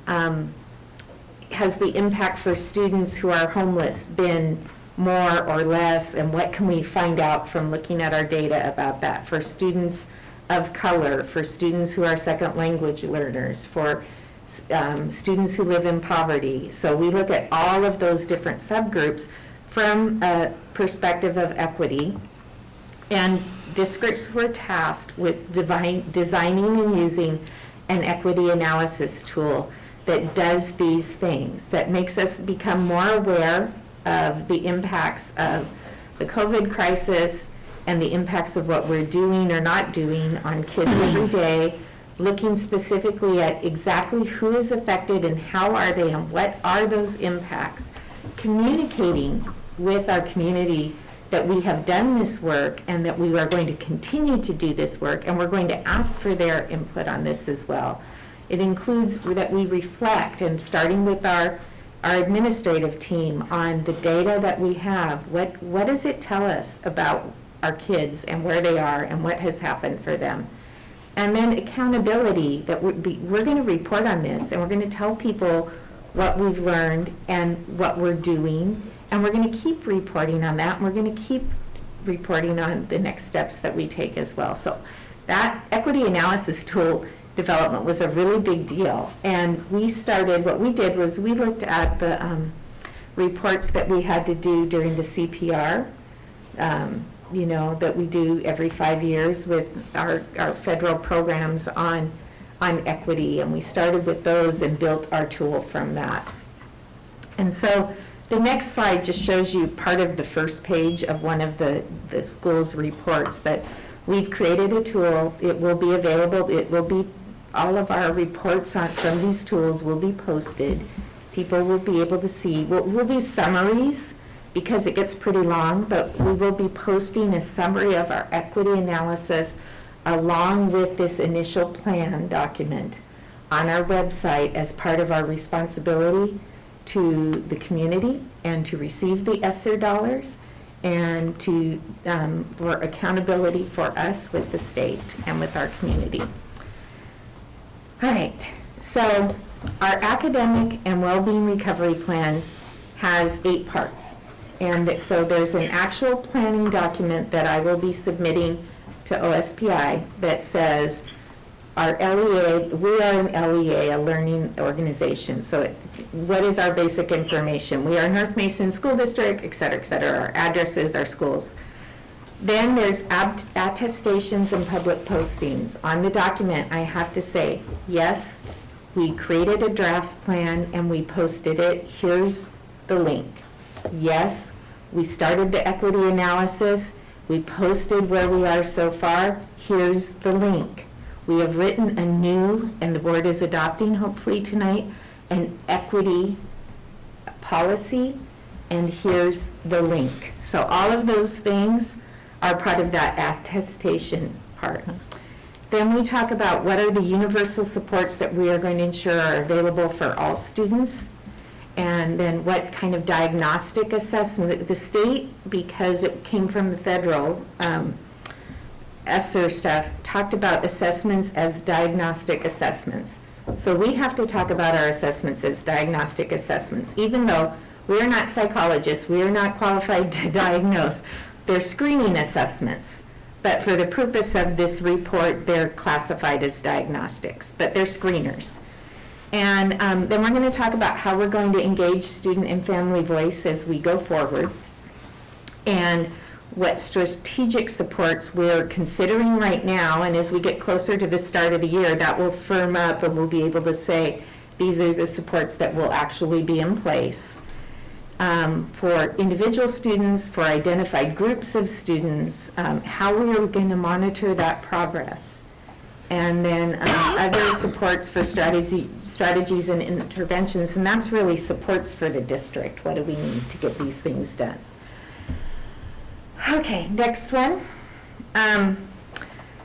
has the impact for students who are homeless been more or less, and what can we find out from looking at our data about that? For students of color, for students who are second language learners, for students who live in poverty. So we look at all of those different subgroups from a perspective of equity, and districts were tasked with designing and using an equity analysis tool that does these things, that makes us become more aware of the impacts of the COVID crisis and the impacts of what we're doing or not doing on kids every day, looking specifically at exactly who is affected and how are they and what are those impacts, communicating with our community that we have done this work and that we are going to continue to do this work, and we're going to ask for their input on this as well. It includes that we reflect, and starting with our our administrative team on the data that we have. What does it tell us about our kids and where they are and what has happened for them? And then accountability, that we're going to report on this, and we're going to tell people what we've learned and what we're doing, and we're going to keep reporting on that, and we're going to keep reporting on the next steps that we take as well. So that equity analysis tool development was a really big deal, and we started, what we did was we looked at the reports that we had to do during the CPR, you know, that we do every 5 years with our federal programs on equity, and we started with those and built our tool from that. And so the next slide just shows you part of the first page of one of the school's reports, but we've created a tool. It will be available. It will be, all of our reports from these tools will be posted. People will be able to see. We'll do summaries because it gets pretty long, but we will be posting a summary of our equity analysis along with this initial plan document on our website as part of our responsibility to the community and to receive the ESSER dollars and to for accountability for us with the state and with our community. All right, so our academic and well-being recovery plan has 8 parts. And so there's an actual planning document that I will be submitting to OSPI that says our LEA, we are an LEA, a learning organization. So what is our basic information? We are North Mason School District, et cetera, our addresses, our schools. Then there's attestations and public postings. On the document, I have to say, yes, we created a draft plan and we posted it. Here's the link. Yes, we started the equity analysis. We posted where we are so far. Here's the link. We have written a new, and the board is adopting hopefully tonight, an equity policy, and here's the link. So all of those things are part of that attestation part. Then we talk about what are the universal supports that we are going to ensure are available for all students, and then what kind of diagnostic assessment. The state, because it came from the federal ESSER stuff, talked about assessments as diagnostic assessments. So we have to talk about our assessments as diagnostic assessments, even though we are not psychologists, we are not qualified to diagnose. They're screening assessments, but for the purpose of this report, they're classified as diagnostics, but they're screeners. And then we're going to talk about how we're going to engage student and family voice as we go forward, and what strategic supports we're considering right now, and as we get closer to the start of the year, that will firm up and we'll be able to say these are the supports that will actually be in place. For individual students, for identified groups of students, how we are going to monitor that progress. And then other supports for strategies and interventions, and that's really supports for the district. What do we need to get these things done? Okay, next one.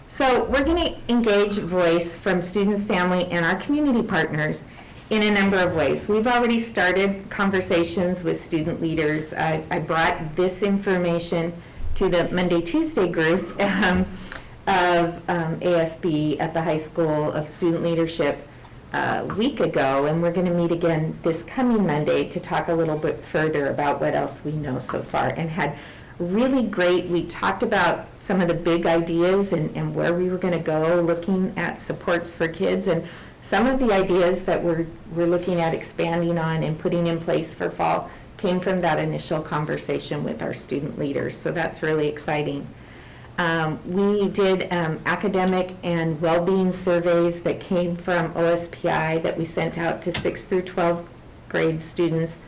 So we're going to engage voice from students, family, and our community partners in a number of ways. We've already started conversations with student leaders. I brought this information to the Monday, Tuesday group of ASB at the high school of student leadership a week ago, and we're going to meet again this coming Monday to talk a little bit further about what else we know so far, and had really great, we talked about some of the big ideas and where we were going to go looking at supports for kids, and some of the ideas that we're looking at expanding on and putting in place for fall came from that initial conversation with our student leaders, so that's really exciting. We did academic and well-being surveys that came from OSPI that we sent out to 6th through 12th grade students.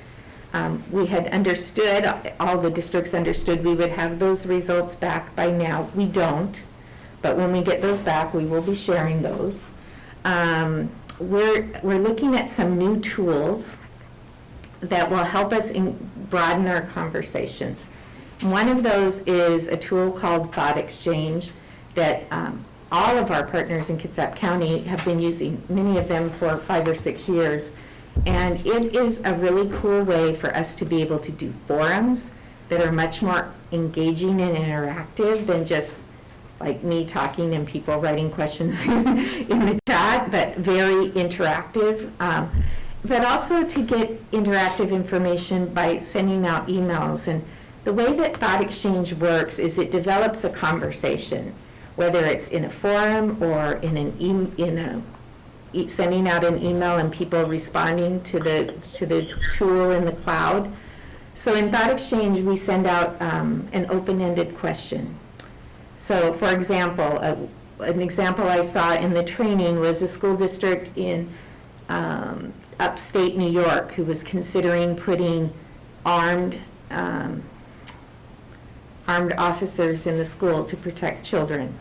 We had understood, all the districts understood we would have those results back by now. We don't, but when we get those back, we will be sharing those. We're looking at some new tools that will help us broaden our conversations. One of those is a tool called Thought Exchange that all of our partners in Kitsap County have been using, many of them for 5 or 6 years. And it is a really cool way for us to be able to do forums that are much more engaging and interactive than just like me talking and people writing questions in the chat, but very interactive. But also to get interactive information by sending out emails. And the way that Thought Exchange works is it develops a conversation, whether it's in a forum or in sending out an email and people responding to the tool in the cloud. So in Thought Exchange, we send out an open-ended question. So for example, an example I saw in the training was a school district in upstate New York who was considering putting armed officers in the school to protect children.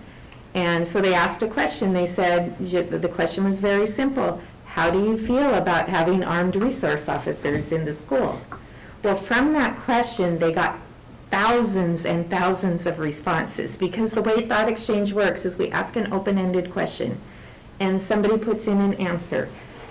And so they asked a question. They said, the question was very simple. How do you feel about having armed resource officers in the school? Well, from that question, they got thousands and thousands of responses, because the way Thought Exchange works is we ask an open-ended question and somebody puts in an answer.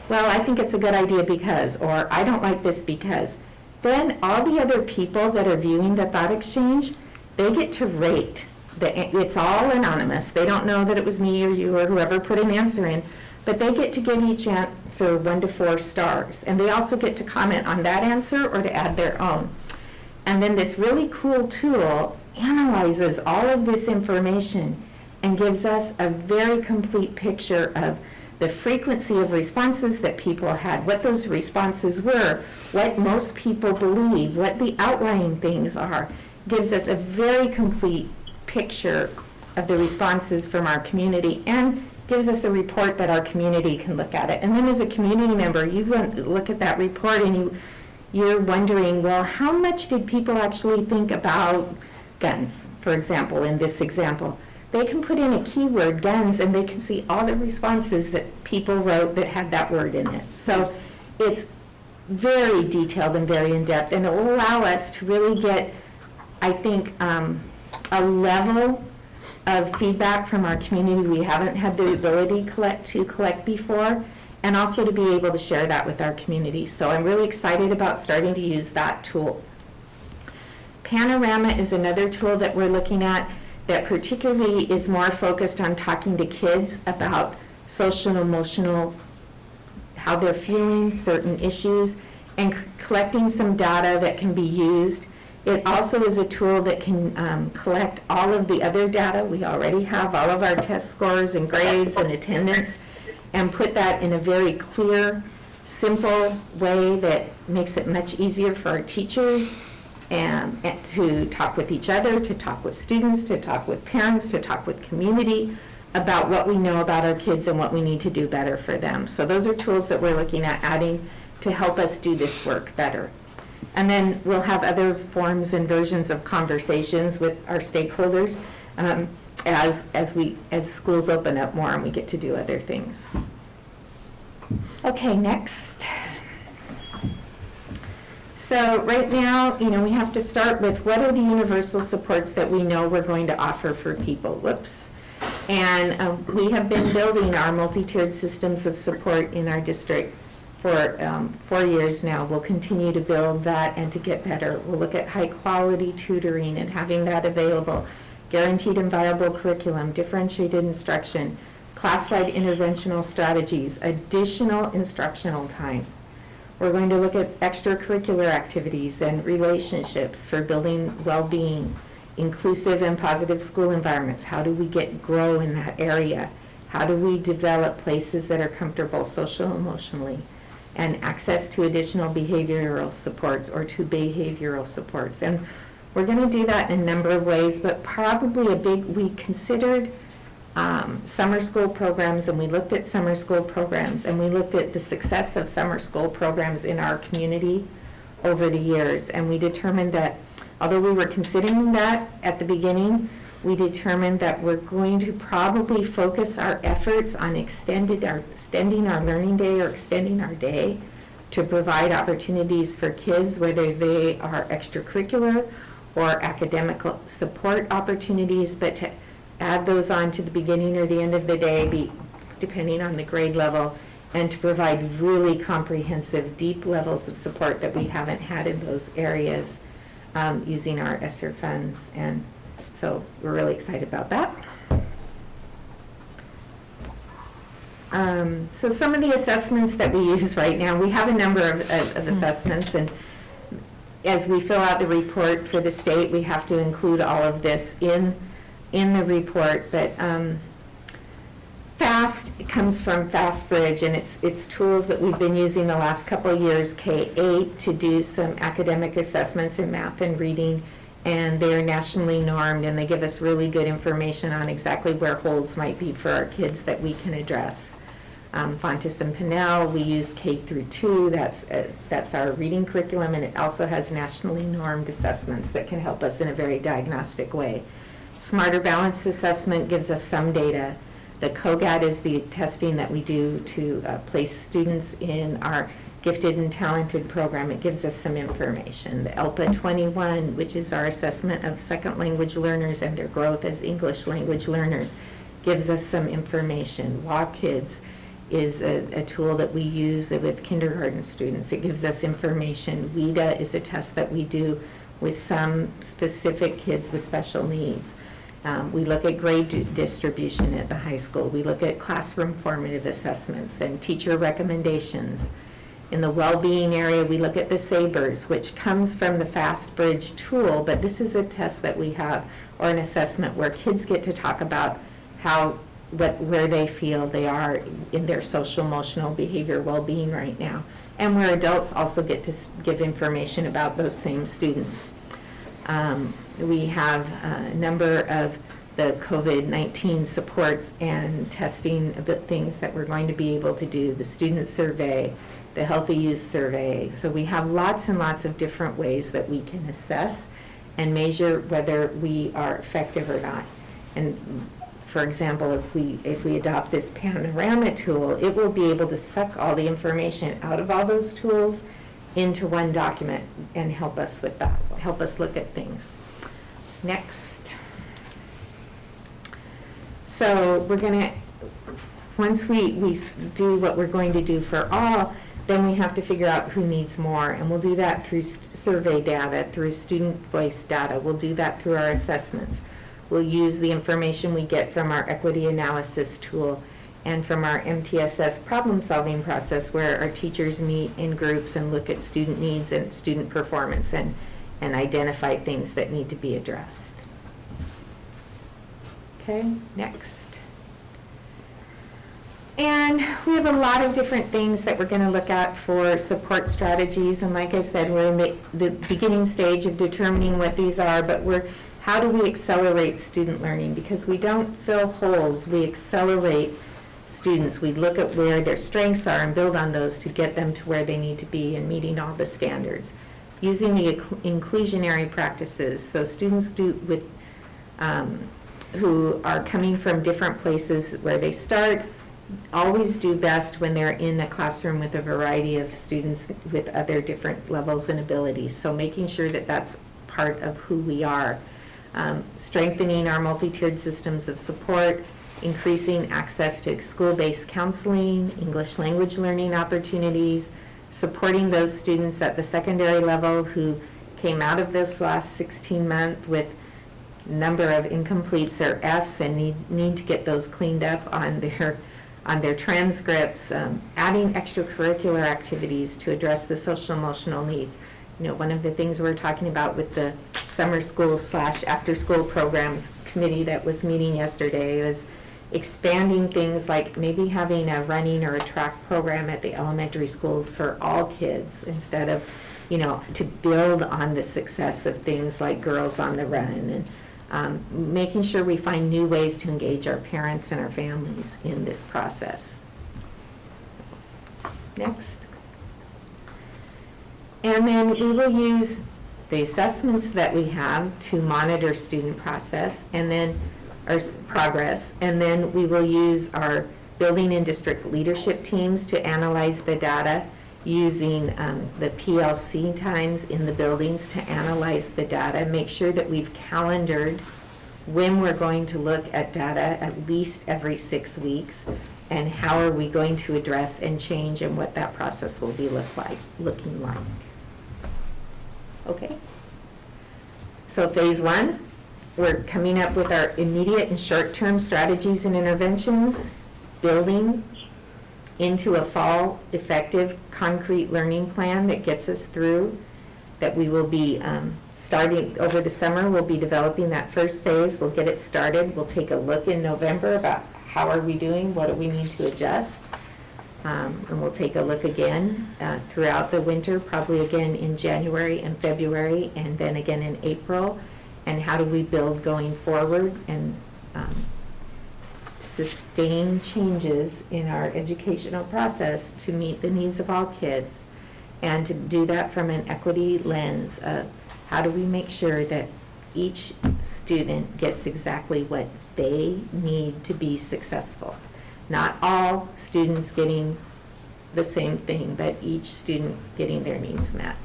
Well, I think it's a good idea because, or I don't like this because. Then all the other people that are viewing the Thought Exchange, they get to rate. It's all anonymous. They don't know that it was me or you or whoever put an answer in, but they get to give each answer 1 to 4 stars. And they also get to comment on that answer or to add their own. And then this really cool tool analyzes all of this information and gives us a very complete picture of the frequency of responses that people had, what those responses were, what most people believe, what the outlying things are. Gives us a very complete picture of the responses from our community and gives us a report that our community can look at it. And then as a community member, you look at that report and you're wondering, well, how much did people actually think about guns, for example, in this example? They can put in a keyword, guns, and they can see all the responses that people wrote that had that word in it. So it's very detailed and very in-depth, and it will allow us to really get, I think, a level of feedback from our community we haven't had the ability to collect before, and also to be able to share that with our community. So I'm really excited about starting to use that tool. Panorama is another tool that we're looking at that particularly is more focused on talking to kids about social and emotional, how they're feeling certain issues, and collecting some data that can be used. It also is a tool that can collect all of the other data. We already have all of our test scores and grades and attendance, and put that in a very clear, simple way that makes it much easier for our teachers and to talk with each other, to talk with students, to talk with parents, to talk with community about what we know about our kids and what we need to do better for them. So those are tools that we're looking at adding to help us do this work better. And then we'll have other forms and versions of conversations with our stakeholders as schools open up more and we get to do other things. Okay, next. So right now, we have to start with what are the universal supports that we know we're going to offer for people. Whoops. And we have been building our multi-tiered systems of support in our district for 4 years now. We'll continue to build that and to get better. We'll look at high quality tutoring and having that available, guaranteed and viable curriculum, differentiated instruction, class-wide interventional strategies, additional instructional time. We're going to look at extracurricular activities and relationships for building well-being, inclusive and positive school environments. How do we grow in that area? How do we develop places that are comfortable social and emotionally? And access to additional behavioral supports or to behavioral supports. And we're going to do that in a number of ways, but probably we considered summer school programs, and we looked at summer school programs, and we looked at the success of summer school programs in our community over the years. And we determined that, although we were considering that at the beginning, we determined that we're going to probably focus our efforts on extending our learning day or extending our day to provide opportunities for kids, whether they are extracurricular or academic support opportunities, but to add those on to the beginning or the end of the day, depending on the grade level, and to provide really comprehensive, deep levels of support that we haven't had in those areas using our ESSER funds. And so we're really excited about that. So some of the assessments that we use right now, we have a number of assessments, and as we fill out the report for the state, we have to include all of this in the report. But FAST comes from FastBridge, and it's tools that we've been using the last couple of years, K-8, to do some academic assessments in math and reading, and they're nationally normed, and they give us really good information on exactly where holes might be for our kids that we can address. Fontes and Pinnell, we use K through 2, that's our reading curriculum, and it also has nationally normed assessments that can help us in a very diagnostic way. Smarter Balanced Assessment gives us some data. The COGAT is the testing that we do to place students in our gifted and talented program. It gives us some information. The ELPA 21, which is our assessment of second language learners and their growth as English language learners, gives us some information. WAKIDS is a tool that we use with kindergarten students. It gives us information. WIDA is a test that we do with some specific kids with special needs. We look at grade distribution at the high school. We look at classroom formative assessments and teacher recommendations. In the well-being area, we look at the SABRS, which comes from the FastBridge tool, but this is a test that we have, or an assessment where kids get to talk about where they feel they are in their social, emotional, behavior, well-being right now, and where adults also get to give information about those same students. We have a number of the COVID-19 supports and testing things that we're going to be able to do, the student survey, the healthy youth survey. So we have lots and lots of different ways that we can assess and measure whether we are effective or not. And for example, if we adopt this Panorama tool, it will be able to suck all the information out of all those tools into one document and help us with that, help us look at things. Next. So we're going to, once we do what we're going to do for all, then we have to figure out who needs more, and we'll do that through survey data, through student voice data. We'll do that through our assessments. We'll use the information we get from our equity analysis tool and from our MTSS problem-solving process, where our teachers meet in groups and look at student needs and student performance and identify things that need to be addressed. Okay, next. And we have a lot of different things that we're going to look at for support strategies, and like I said, we're in the beginning stage of determining what these are, but how do we accelerate student learning? Because we don't fill holes, we accelerate students. We look at where their strengths are and build on those to get them to where they need to be and meeting all the standards. Using the inclusionary practices, so students who are coming from different places where they start always do best when they're in a classroom with a variety of students with other different levels and abilities. So making sure that that's part of who we are. Strengthening our multi-tiered systems of support, increasing access to school-based counseling, English language learning opportunities, supporting those students at the secondary level who came out of this last 16 months with number of incompletes or Fs and need to get those cleaned up on their transcripts, adding extracurricular activities to address the social emotional needs. You know, one of the things we're talking about with the summer school / after school programs committee that was meeting yesterday is expanding things like maybe having a running or a track program at the elementary school for all kids instead of, you know, to build on the success of things like Girls on the Run, and making sure we find new ways to engage our parents and our families in this process. Next. And then we will use the assessments that we have to monitor student process and then our progress, and then we will use our building and district leadership teams to analyze the data using the PLC times in the buildings to analyze the data, make sure that we've calendared when we're going to look at data at least every 6 weeks, and how are we going to address and change and what that process will be looking like. Okay? So phase 1, we're coming up with our immediate and short-term strategies and interventions, building into a fall effective concrete learning plan that gets us through, that we will be starting over the summer. We'll be developing that first phase. We'll get it started. We'll take a look in November about how are we doing, what do we need to adjust, and we'll take a look again throughout the winter, probably again in January and February, and then again in April, and how do we build going forward and sustain changes in our educational process to meet the needs of all kids, and to do that from an equity lens of how do we make sure that each student gets exactly what they need to be successful. Not all students getting the same thing, but each student getting their needs met.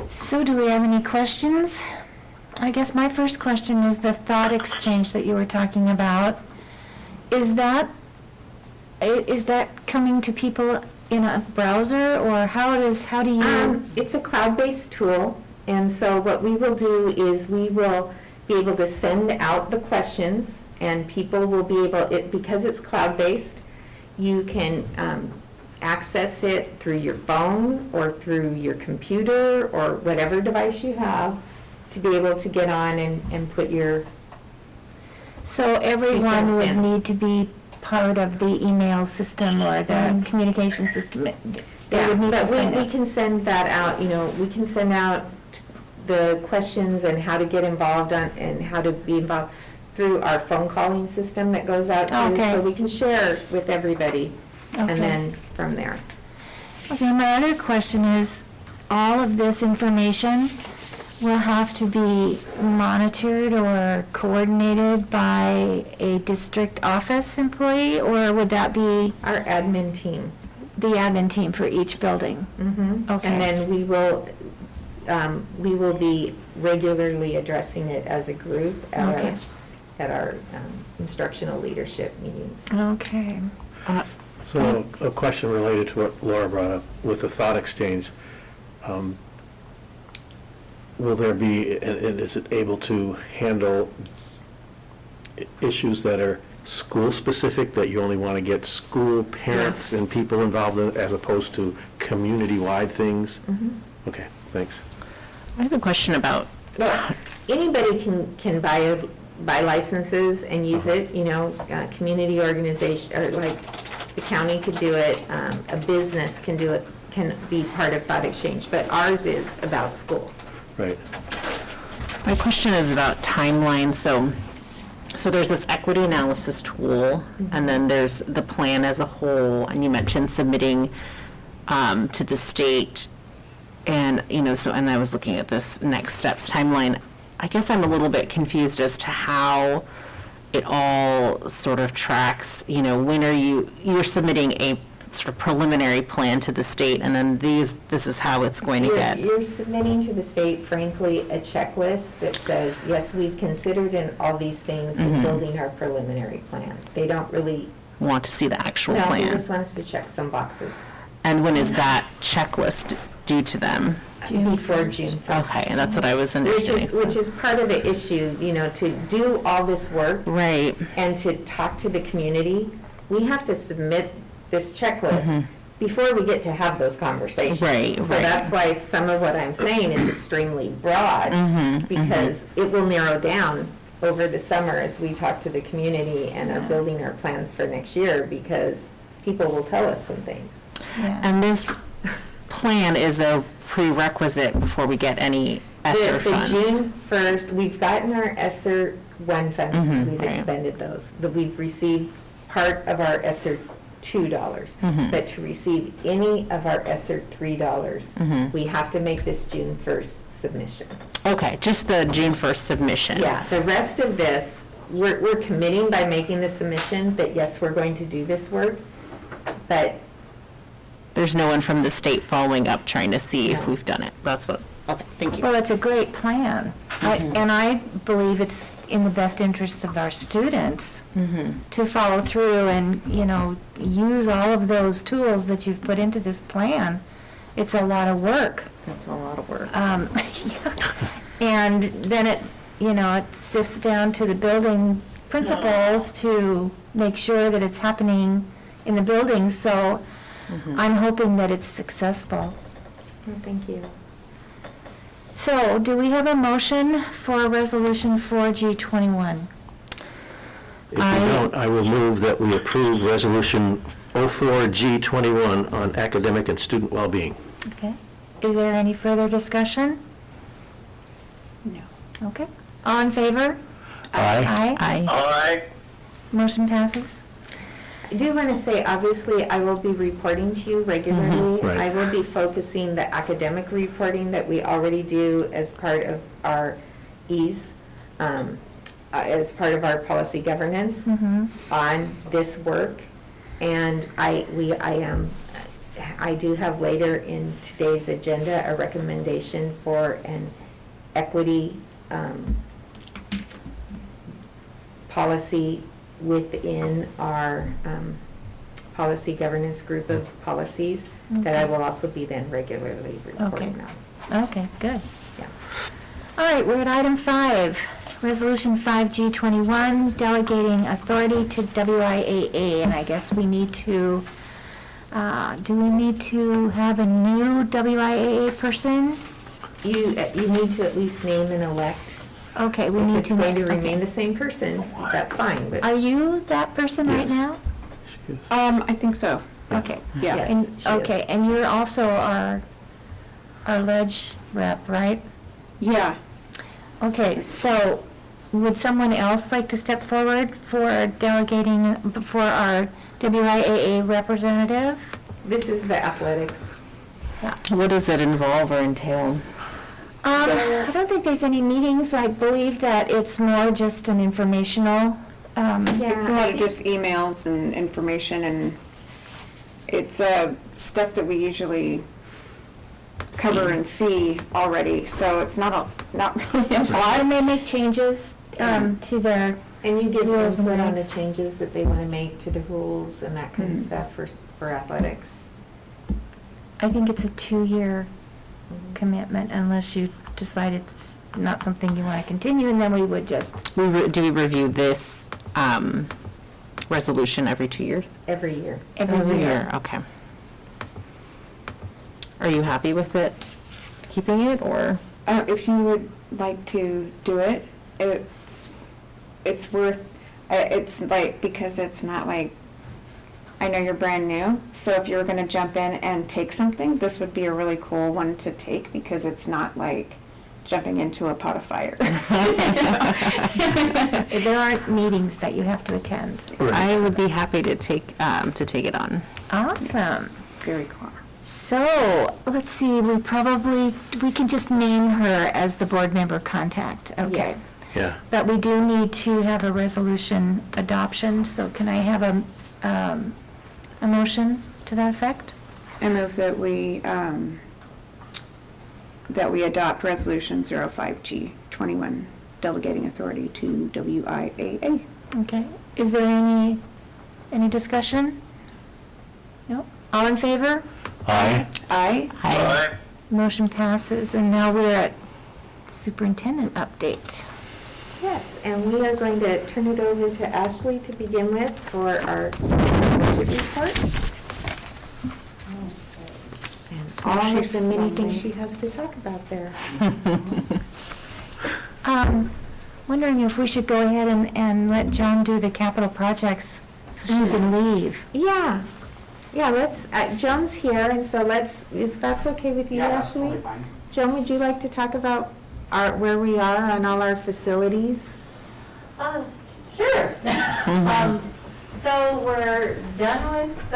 So do we have any questions? I guess my first question is the thought exchange that you were talking about. Is that coming to people in a browser, or how do you? It's a cloud-based tool, and so what we will do is we will be able to send out the questions, and people will be able, because it's cloud-based, you can access it through your phone or through your computer or whatever device you have to be able to get on and put your. So everyone would in. need to be part of the email system or the communication system. They Yeah, would need to but sign we up. can send that out, we can send out the questions and how to get involved on, and how to be involved through our phone calling system that goes out too. Okay. So we can share with everybody, and Okay. then from there. Okay, my other question is, all of this information will have to be monitored or coordinated by a district office employee, or would that be Our admin team. the admin team for each building? Okay. And then we will be regularly addressing it as a group Okay. at our instructional leadership meetings. Okay. So a question related to what Laura brought up with the thought exchange. Will there be, and is it able to handle issues that are school-specific, that you only want to get school parents and people involved in, as opposed to community-wide things? Okay, thanks. I have a question about, Well, anybody can buy licenses and use it, community organization, or like the county could do it, a business can do it, can be part of Thought Exchange, but ours is about school. Right. my question is about timeline. So there's this equity analysis tool, and then there's the plan as a whole, and you mentioned submitting to the state, and, and I was looking at this next steps timeline. I guess I'm a little bit confused as to how it all sort of tracks, when are you're submitting a sort of preliminary plan to the state, and then this is how it's going to get. You're submitting to the state, frankly, a checklist that says, yes, we've considered in all these things in building our preliminary plan. They don't really, Want to see the actual no, they plan. just want us to check some boxes And when is that checklist due to them? before June 1st. Okay, and that's what I was understanding. Which is part of the issue, to do all this work Right. and to talk to the community, we have to submit this checklist before we get to have those conversations. Right, So right. that's why some of what I'm saying is extremely broad, because it will narrow down over the summer as we talk to the community and are building our plans for next year, because people will tell us some things. And this plan is a prerequisite before we get any ESSER The funds. June 1st, we've gotten our ESSER 1 funds, we've right. expended those. We've received part of our ESSER $2, but to receive any of our ESSER $3, we have to make this June 1st submission. Okay, just the June 1st submission. Yeah, the rest of this, we're committing by making the submission that, yes, we're going to do this work, but There's no one from the state following up trying to see if No. we've done it. That's what, okay, thank you. Well, it's a great plan. And I believe it's in the best interests of our students to follow through and, use all of those tools that you've put into this plan. It's a lot of work. That's a lot of work. And then it sifts down to the building principals to make sure that it's happening in the buildings. So I'm hoping that it's successful. Thank you. So do we have a motion for Resolution 4G21? If you don't, I will move that we approve Resolution 04G21 on academic and student well-being. Okay. Is there any further discussion? No. Okay. All in favor? Aye. Aye. Aye. Motion passes. I do want to say, obviously, I will be reporting to you regularly. Right. I will be focusing the academic reporting that we already do as part of our EASE, as part of our policy governance on this work. And I do have later in today's agenda a recommendation for an equity policy within our policy governance group of policies that I will also be then regularly reporting on. Okay, good. Yeah. All right, we're at item 5, Resolution 5G21, delegating authority to WIAA. And I guess we need to, do we need to have a new WIAA person? You need to at least name and elect. Okay, we If need it's to. going to okay. remain the same person, that's fine, but Are you that person right Yes. now? I think so. Okay. Yeah. Yes, And, she okay, is. and you're also our ledge rep, right? Yeah. Okay, so would someone else like to step forward for delegating for our WIAA representative? this is the athletics. What does it involve or entail? I don't think there's any meetings. I believe that it's more just an informational. It's a lot of just emails and information, and it's stuff that we usually cover and see already, so it's not really a A lot may make changes to their. And you give Rules and input on the regs. changes that they want to make to the rules and that kind of stuff for athletics. I think it's a 2-year commitment unless you decide it's not something you want to continue, and then we would just. Do we review this resolution every 2 years? Every year. Every year. Okay. Are you happy with it, keeping it, or? if you would like to do it, it's worth, it's like, because it's not like, I know you're brand new, so if you were gonna jump in and take something, this would be a really cool one to take, because it's not like jumping into a pot of fire. There aren't meetings that you have to attend. I would be happy to take it on. Awesome. Very cool. So, let's see, we can just name her as the board member contact, okay? Yes. Yeah. But we do need to have a resolution adoption, so can I have a motion to that effect? I move that we adopt Resolution 05G21, delegating authority to WIAA. Okay, is there any discussion? No? All in favor? Aye. Aye. Aye. Motion passes, and now we're at superintendent update. Yes, and we are going to turn it over to Ashley to begin with for our budget report. And all of the many things she has to talk about there. Wondering if we should go ahead and let Joan do the capital projects so she can leave. Yeah, let's, Joan's here, and so that's okay with you, Ashley? fine. Joan, would you like to talk about where we are on all our facilities? Sure. So we're done with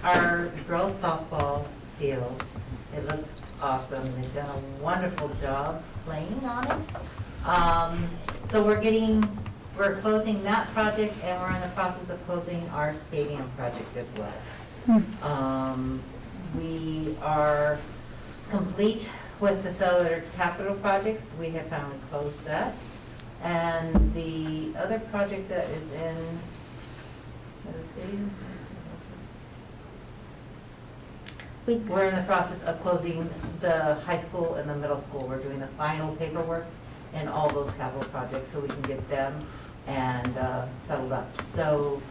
our girls softball field. It looks awesome. They've done a wonderful job playing on it. So we're closing that project, and we're in the process of closing our stadium project as well. We are complete with the other capital projects. We have finally closed that. And the other project that is in, what is it? We're in the process of closing the high school and the middle school. We're doing the final paperwork and all those capital projects so we can get them and settled up. So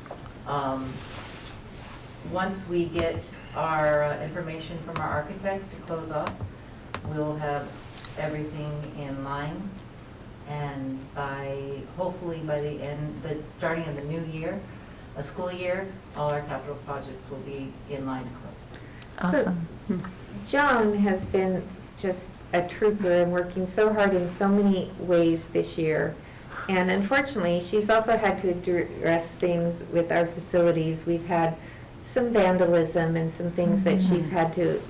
once we get our information from our architect to close off, we'll have everything in line. And hopefully by the starting of the new year, a school year, all our capital projects will be in line to close. Awesome. Joan has been just a trooper and working so hard in so many ways this year. And unfortunately, she's also had to address things with our facilities. We've had some vandalism and some things that she's had to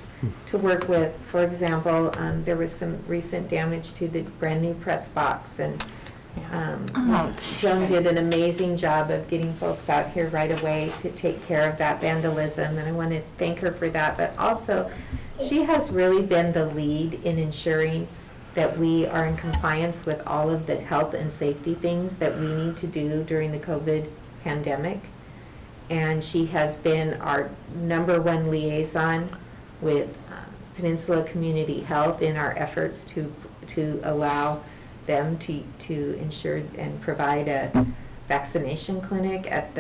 work with. For example, there was some recent damage to the brand new press box, and Joan did an amazing job of getting folks out here right away to take care of that vandalism, and I want to thank her for that. But also, she has really been the lead in ensuring that we are in compliance with all of the health and safety things that we need to do during the COVID pandemic. And she has been our #1 liaison with Peninsula Community Health in our efforts to allow them to ensure and provide a vaccination clinic at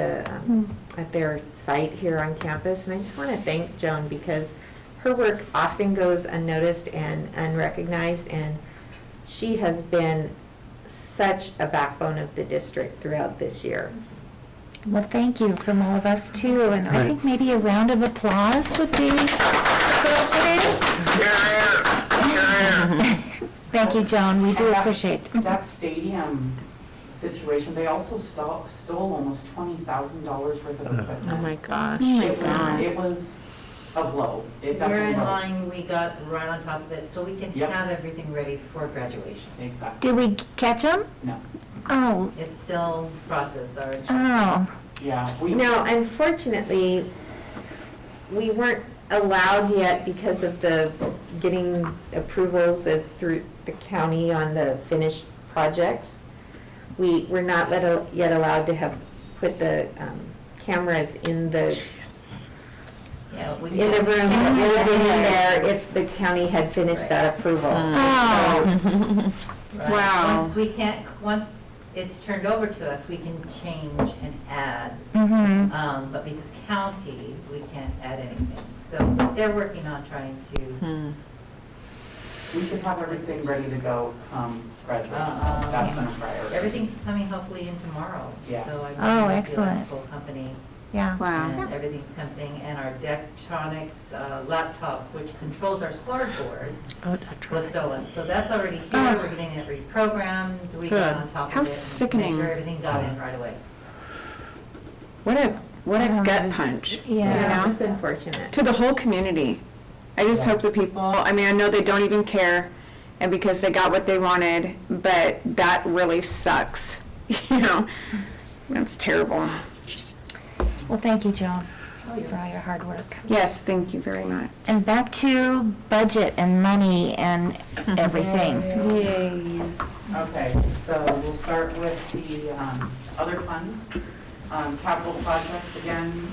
their site here on campus. And I just want to thank Joan, because her work often goes unnoticed and unrecognized, and she has been such a backbone of the district throughout this year. Well, thank you from all of us too, and I think maybe a round of applause would be appropriate. Thank you, Joan, we do appreciate it. That stadium situation, they also stole almost $20,000 worth of equipment. Oh my gosh. It was a blow. It We're definitely in was. line, we got right on top of it, so we can Yep. have everything ready for graduation. Exactly. Did we catch them? No. Oh, It's still processed, oh. Yeah. No, unfortunately, we weren't allowed yet because of the getting approvals through the county on the finished projects. We were not yet allowed to have put the cameras in the we in the room that would have been in there if the county had finished that approval. Oh. Right. Wow. Once it's turned over to us, we can change and add. Mm-hmm. But because county, we can't add anything. So they're working on trying to. We should have everything ready to go graduation. That's been a priority. Everything's coming hopefully in tomorrow. Yeah. So I Oh, know the excellent. electrical company. Yeah. And everything's coming, and our Daktronics laptop, which controls our scoreboard, was stolen. So that's already here, we're getting it reprogrammed, we got on top of it. How and sickening. Make sure everything got in right away. What a gut punch. Yeah, it's unfortunate. To the whole community. I just hope the people, I mean, I know they don't even care, and because they got what they wanted, but that really sucks. You know, that's terrible. Well, thank you, Joan, for all your hard work. Yes, thank you very much. And back to budget and money and everything. Yay. Okay, so we'll start with the other funds. Capital projects, again,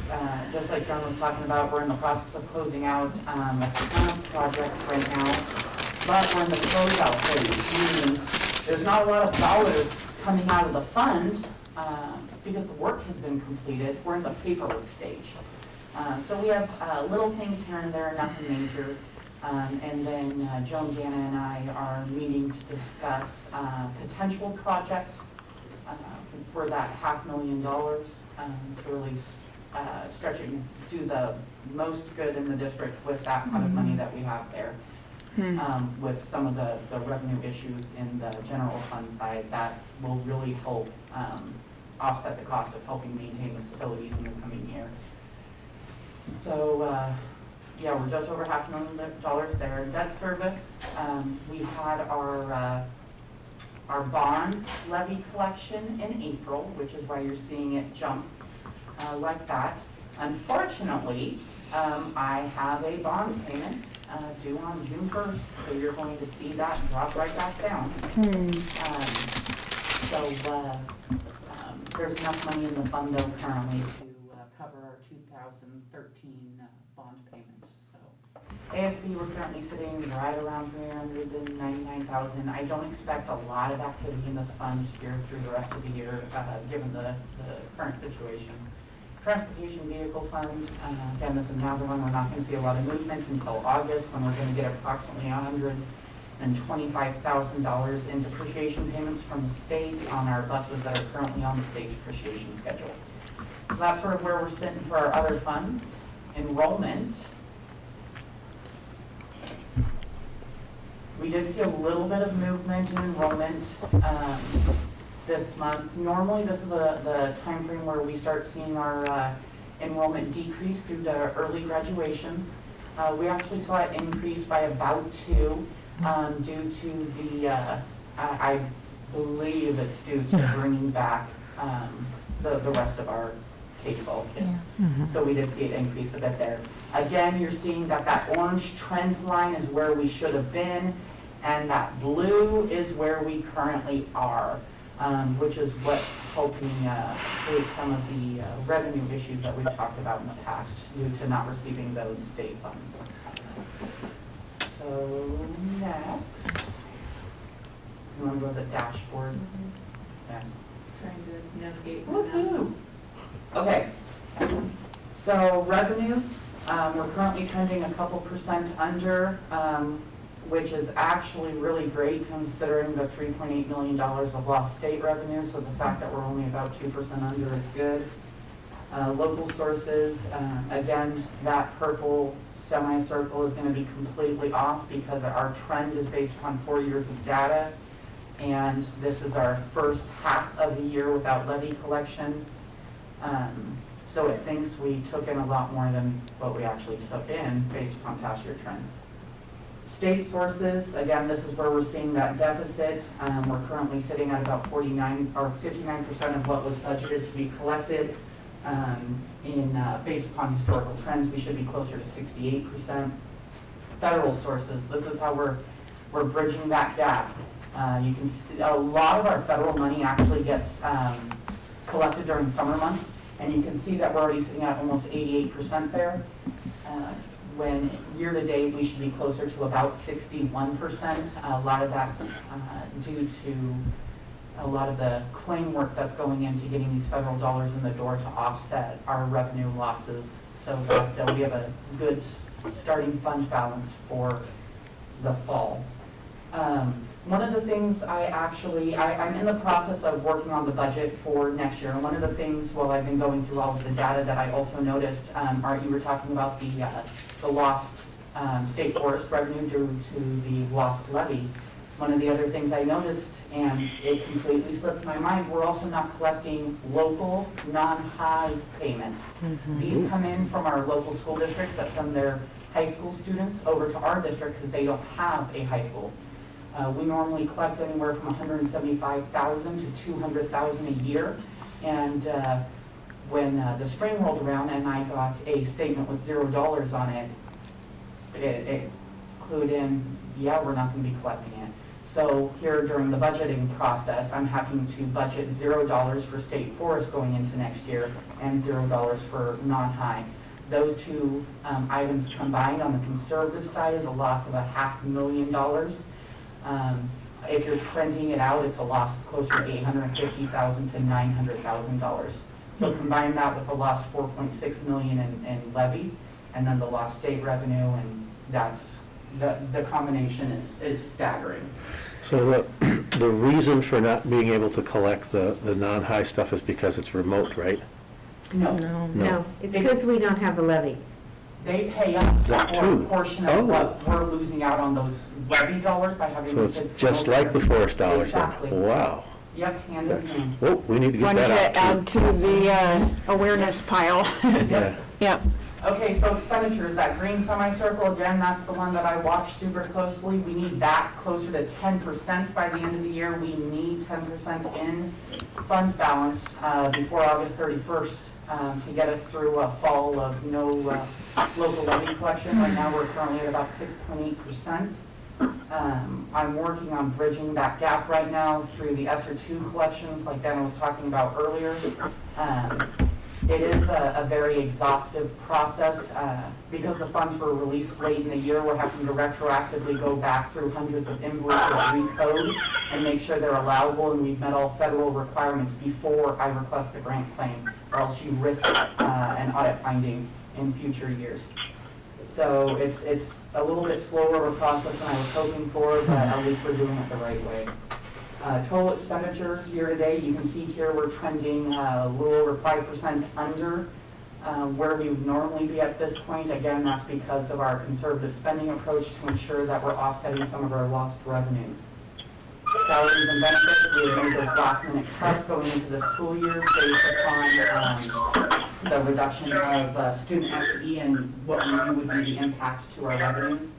just like John was talking about, we're in the process of closing out a ton of projects right now, but we're in the closeout phase, meaning there's not a lot of dollars coming out of the fund because the work has been completed. We're in the paperwork stage. So we have little things here and there, nothing major. And then Joan, Dana, and I are meeting to discuss potential projects for that $500,000 to really stretch it and do the most good in the district with that kind of money that we have there. With some of the revenue issues in the general fund side, that will really help offset the cost of helping maintain the facilities in the coming year. So, yeah, we're just over $500,000 there. Debt service, we had our bond levy collection in April, which is why you're seeing it jump like that. Unfortunately, I have a bond payment due on June 1st, so you're going to see that drop right back down. So there's enough money in the fund though currently to cover our 2013 bond payment. So ASB, we're currently sitting right around 399,000. I don't expect a lot of activity in this fund here through the rest of the year, given the current situation. Transportation Vehicle Fund, again, this is another one we're not going to see a lot of movement until August, when we're going to get approximately $125,000 in depreciation payments from the state on our buses that are currently on the state depreciation schedule. So that's sort of where we're sitting for our other funds. Enrollment. We did see a little bit of movement in enrollment this month. Normally, this is the time frame where we start seeing our enrollment decrease due to early graduations. We actually saw it increase by about 2 due to the, I believe it's due to bringing back the rest of our K-12 kids. Yeah. So we did see it increase a bit there. Again, you're seeing that that orange trend line is where we should have been, and that blue is where we currently are, which is what's helping create some of the revenue issues that we've talked about in the past due to not receiving those state funds. So next, you want to go to the dashboard? Next. Trying to navigate Woohoo! Okay, so revenues, we're currently trending a couple percent under, which is actually really great considering the $3.8 million of lost state revenue, so the fact that we're only about 2% under is good. Local sources, again, that purple semicircle is going to be completely off because our trend is based upon 4 years of data, and this is our first half of the year without levy collection. So it thinks we took in a lot more than what we actually took in based upon past year trends. State sources, again, this is where we're seeing that deficit. We're currently sitting at about 49 or 59% of what was budgeted to be collected. Based upon historical trends, we should be closer to 68%. Federal sources, this is how we're bridging that gap. You can see a lot of our federal money actually gets collected during summer months, and you can see that we're already sitting at almost 88% there. When year to date we should be closer to about 61%. A lot of that's due to a lot of the claim work that's going into getting these federal dollars in the door to offset our revenue losses, so that we have a good starting fund balance for the fall. One of the things I'm in the process of working on the budget for next year, and one of the things while I've been going through all of the data that I also noticed, Art, you were talking about the lost state forest revenue due to the lost levy. One of the other things I noticed, and it completely slipped my mind, we're also not collecting local non-high payments. These come in from our local school districts that send their high school students over to our district because they don't have a high school. We normally collect anywhere from $175,000 to $200,000 a year, and when the spring rolled around and I got a statement with $0 on it, it clued in, yeah, we're not going to be collecting it. So here during the budgeting process, I'm having to budget $0 for state forest going into next year and $0 for non-high. Those two items combined on the conservative side is a loss of $500,000. If you're trending it out, it's a loss of closer to $850,000 to $900,000. So combine that with the lost $4.6 million in levy, and then the lost state revenue, and that's the combination is staggering. So the reason for not being able to collect the non-high stuff is because it's remote, right? No. No, it's because we don't have a levy. They pay us That for a too. portion Oh. of what we're losing out on those levy dollars by having So the it's kids come just over like the here. forest dollars then? Exactly. Wow. Yep, hand in That's, hand. whoa, we need to get Wanted that to out add to the awareness pile. too. Yeah. Yep. Okay, so expenditures, that green semicircle, again, that's the one that I watch super closely. We need that closer to 10% by the end of the year. We need 10% in fund balance before August 31st to get us through a fall of no local levy collection. Right now, we're currently at about 6.8%. I'm working on bridging that gap right now through the ESSER II collections, like Dana was talking about earlier. It is a very exhaustive process. Because the funds were released late in the year, we're having to retroactively go back through hundreds of invoices, recode, and make sure they're allowable and we've met all federal requirements before I request the grant claim, or else you risk an audit finding in future years. So it's a little bit slower of a process than I was hoping for, but at least we're doing it the right way. Total expenditures year to date, you can see here we're trending a little over 5% under where we would normally be at this point. Again, that's because of our conservative spending approach to ensure that we're offsetting some of our lost revenues. Salaries and benefits, we have made those last minute cuts going into the school year based upon the reduction of student FTE and what we knew would be the impact to our revenues.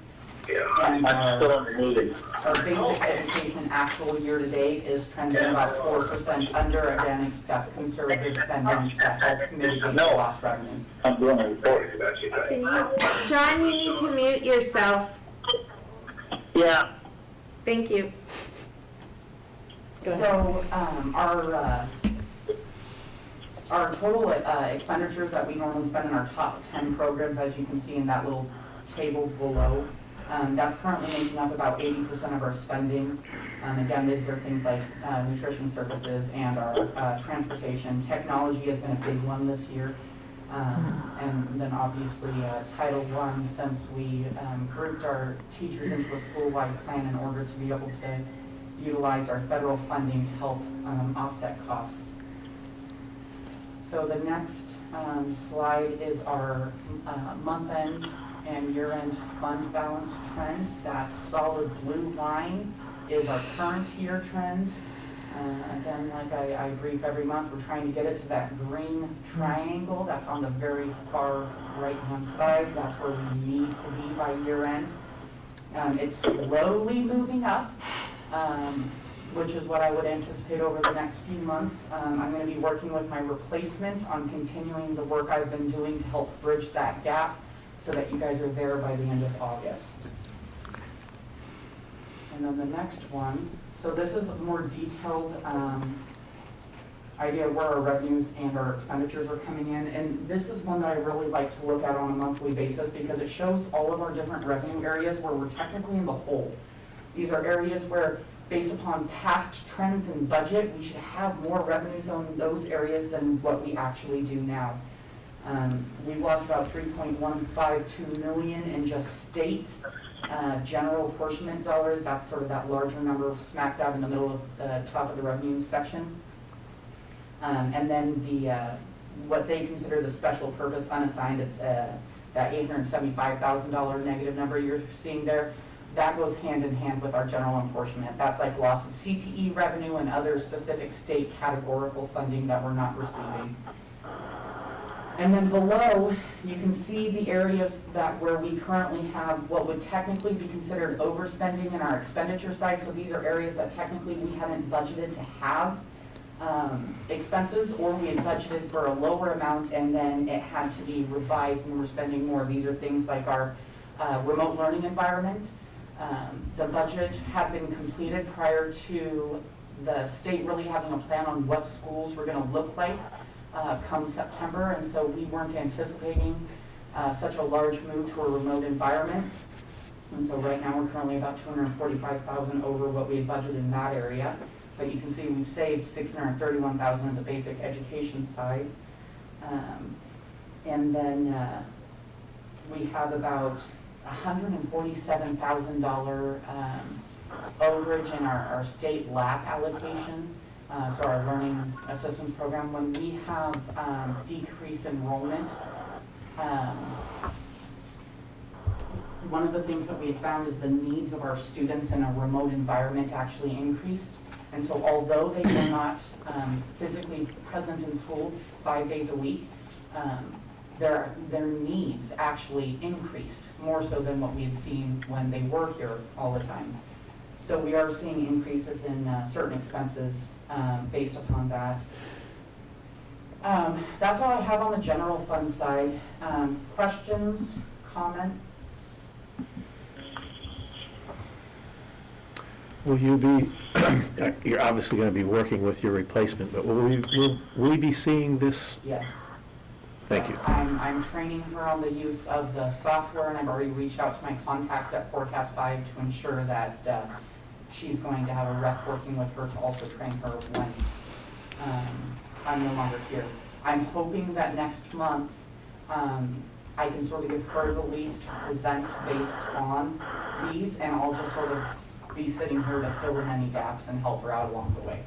And I'm still in the meeting. our basic education actual year to date is trending about 4% under. Again, that's conservative spending to help mitigate the lost revenues. I'm doing a report. Can you, John, you need to mute yourself. Yeah. Thank you. Go ahead. So, our total expenditures that we normally spend in our top 10 programs, as you can see in that little table below, that's currently making up about 80% of our spending. Again, these are things like nutrition services and our transportation. Technology has been a big one this year. And then obviously Title I, since we grouped our teachers into a school-wide plan in order to be able to utilize our federal funding to help offset costs. So the next slide is our month-end and year-end fund balance trend. That solid blue line is our current year trend. Again, like I brief every month, we're trying to get it to that green triangle that's on the very far right-hand side. That's where we need to be by year-end. It's slowly moving up, which is what I would anticipate over the next few months. I'm going to be working with my replacement on continuing the work I've been doing to help bridge that gap so that you guys are there by the end of August. And then the next one, so this is a more detailed idea of where our revenues and our expenditures are coming in. And this is one that I really like to look at on a monthly basis because it shows all of our different revenue areas where we're technically in the hole. These are areas where, based upon past trends and budget, we should have more revenues on those areas than what we actually do now. We've lost about $3.152 million in just state general apportionment dollars. That's sort of that larger number smack dab in the middle of the top of the revenue section. And then the what they consider the special purpose unassigned, it's that $875,000 negative number you're seeing there. That goes hand in hand with our general apportionment. That's like loss of CTE revenue and other specific state categorical funding that we're not receiving. And then below, you can see the areas that where we currently have what would technically be considered overspending in our expenditure side. So these are areas that technically we hadn't budgeted to have expenses, or we had budgeted for a lower amount and then it had to be revised and we're spending more. These are things like our remote learning environment. The budget had been completed prior to the state really having a plan on what schools were going to look like come September, and so we weren't anticipating such a large move to a remote environment. And so right now we're currently about $245,000 over what we had budgeted in that area. But you can see we've saved $631,000 on the basic education side. And then we have about $147,000 overage in our state LAP allocation. So our learning assistance program, when we have decreased enrollment, one of the things that we have found is the needs of our students in a remote environment actually increased. And so although they were not physically present in school 5 days a week, their needs actually increased more so than what we had seen when they were here all the time. So we are seeing increases in certain expenses based upon that. That's all I have on the general fund side. Questions, comments? Will you be, you're obviously going to be working with your replacement, but will we be seeing this? Yes. Thank you. Yes, I'm training her on the use of the software, and I've already reached out to my contacts at Forecast 5 to ensure that she's going to have a rep working with her to also train her when I'm no longer here. I'm hoping that next month I can sort of give her the leads to present based on these, and I'll just sort of be sitting here to fill in any gaps and help her out along the way.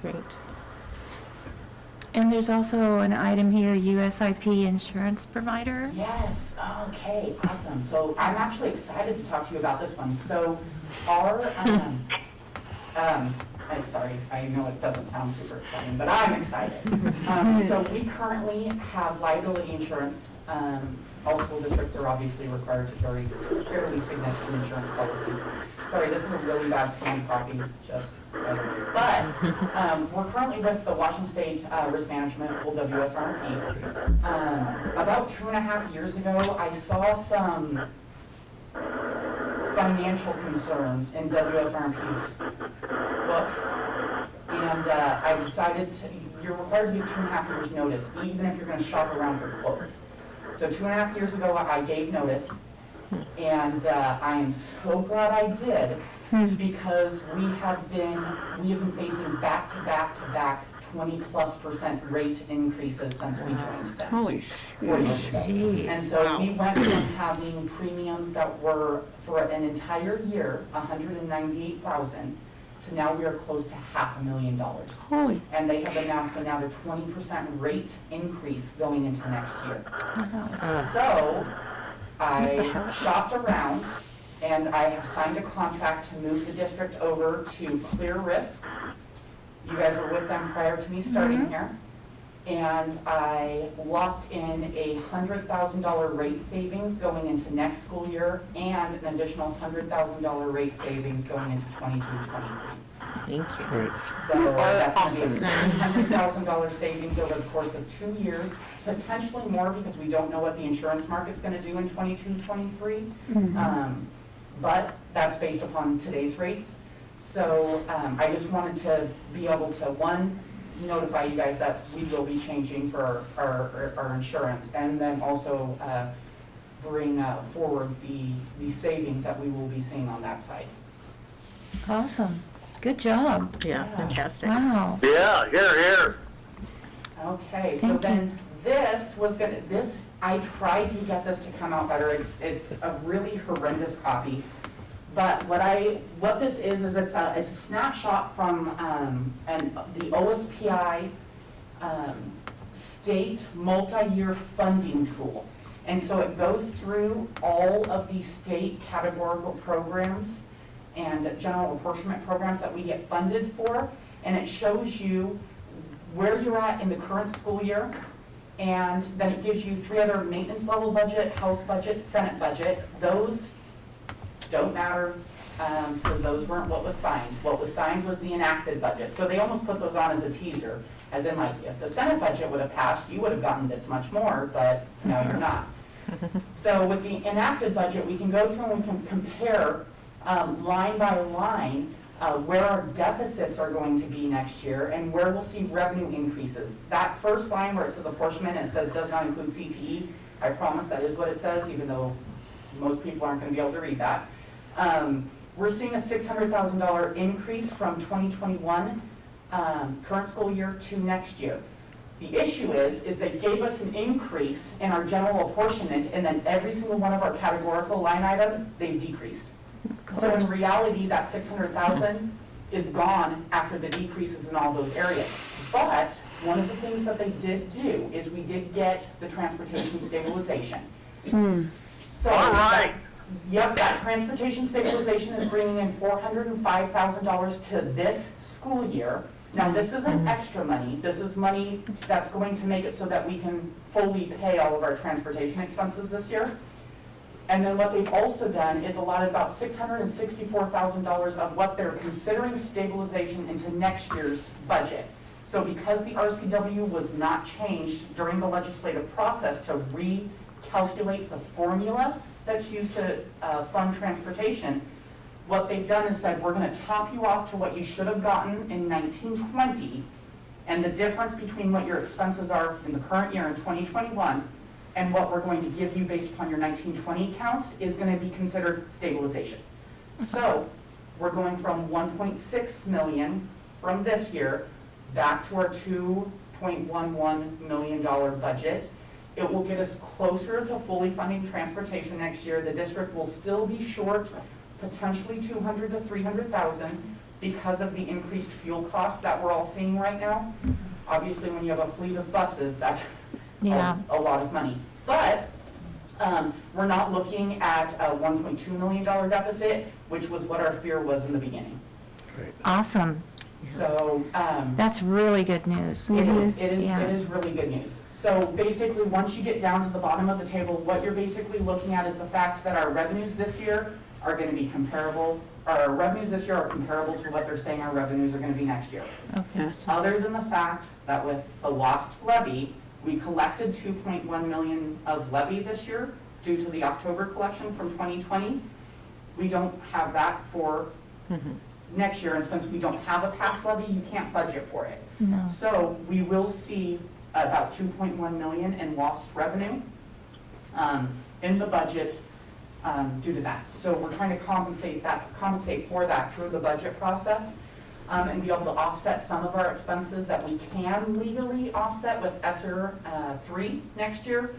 Great. And there's also an item here, USIP insurance provider. Yes, okay, awesome. So I'm actually excited to talk to you about this one. So our, I'm sorry, I know it doesn't sound super exciting, but I'm excited. So we currently have liability insurance. All school districts are obviously required to carry fairly significant insurance policies. Sorry, this is a really bad scanned copy, just, but we're currently with the Washington State Risk Management, full WSRMP. About 2.5 years ago, I saw some financial concerns in WSRMP's books, and I decided you're required to give 2.5 years notice, even if you're going to shop around for quotes. So 2.5 years ago, I gave notice, and I am so glad I did, because we have been facing back-to-back 20+% rate increases since we joined them. Holy 4 years ago. Jeez. And so we went from having premiums that were, for an entire year, $198,000, to now we are close to $500,000. Holy. And they have announced another 20% rate increase going into next year. So I shopped around, and I have signed a contract to move the district over to Clear Risk. You guys were with them prior to me starting here. And I locked in a $100,000 rate savings going into next school year, and an additional $100,000 rate savings going into 22-23. Thank you. Great. So that's Awesome. going to be a $100,000 savings over the course of 2 years, potentially more because we don't know what the insurance market's going to do in 22-23. But that's based upon today's rates. So I just wanted to be able to, one, notify you guys that we will be changing for our insurance, and then also bring forward the savings that we will be seeing on that side. Awesome. Good job. Yeah, fantastic. Wow. Yeah, here. Okay, so Thank you. then I tried to get this to come out better. It's a really horrendous copy. But what this is it's a snapshot from the OSPI state multi-year funding tool. And so it goes through all of the state categorical programs and general apportionment programs that we get funded for, and it shows you where you're at in the current school year, and then it gives you 3 other maintenance level budget, House budget, Senate budget. Those don't matter, because those weren't what was signed. What was signed was the enacted budget. So they almost put those on as a teaser, as in like, if the Senate budget would have passed, you would have gotten this much more, but no, you're not. So with the enacted budget, we can go through and we can compare line by line where our deficits are going to be next year and where we'll see revenue increases. That first line where it says apportionment and it says does not include CTE, I promise that is what it says, even though most people aren't going to be able to read that. We're seeing a $600,000 increase from 2021 current school year to next year. The issue is they gave us an increase in our general apportionment, and then every single one of our categorical line items, they've decreased. So in reality, that $600,000 is gone after the decreases in all those areas. But one of the things that they did do is we did get the transportation stabilization. So All right. that transportation stabilization is bringing in $405,000 to this school year. Now, this isn't extra money. This is money that's going to make it so that we can fully pay all of our transportation expenses this year. And then what they've also done is allotted about $664,000 of what they're considering stabilization into next year's budget. So because the RCW was not changed during the legislative process to recalculate the formula that's used to fund transportation, what they've done is said, we're gonna top you off to what you should have gotten in 1920, and the difference between what your expenses are in the current year in 2021 and what we're going to give you based upon your 1920 counts is gonna be considered stabilization. So we're going from 1.6 million from this year back to our $2.11 million budget. It will get us closer to fully funding transportation next year. The district will still be short potentially 200 to 300,000 because of the increased fuel costs that we're all seeing right now. Obviously, when you have a fleet of buses, that's a lot of money. But we're not looking at a $1.2 million deficit, which was what our fear was in the beginning. Awesome. So That's really good news. it is really good news. So basically, once you get down to the bottom of the table, what you're basically looking at is the fact that our revenues this year are going to be comparable. Our revenues this year are comparable to what they're saying our revenues are going to be next year. Okay. Other than the fact that with the lost levy, we collected 2.1 million of levy this year due to the October collection from 2020. We don't have that for next year, and since we don't have a past levy, you can't budget for it. No. So we will see about 2.1 million in lost revenue in the budget due to that. So we're trying to compensate for that through the budget process and be able to offset some of our expenses that we can legally offset with ESSER 3 next year.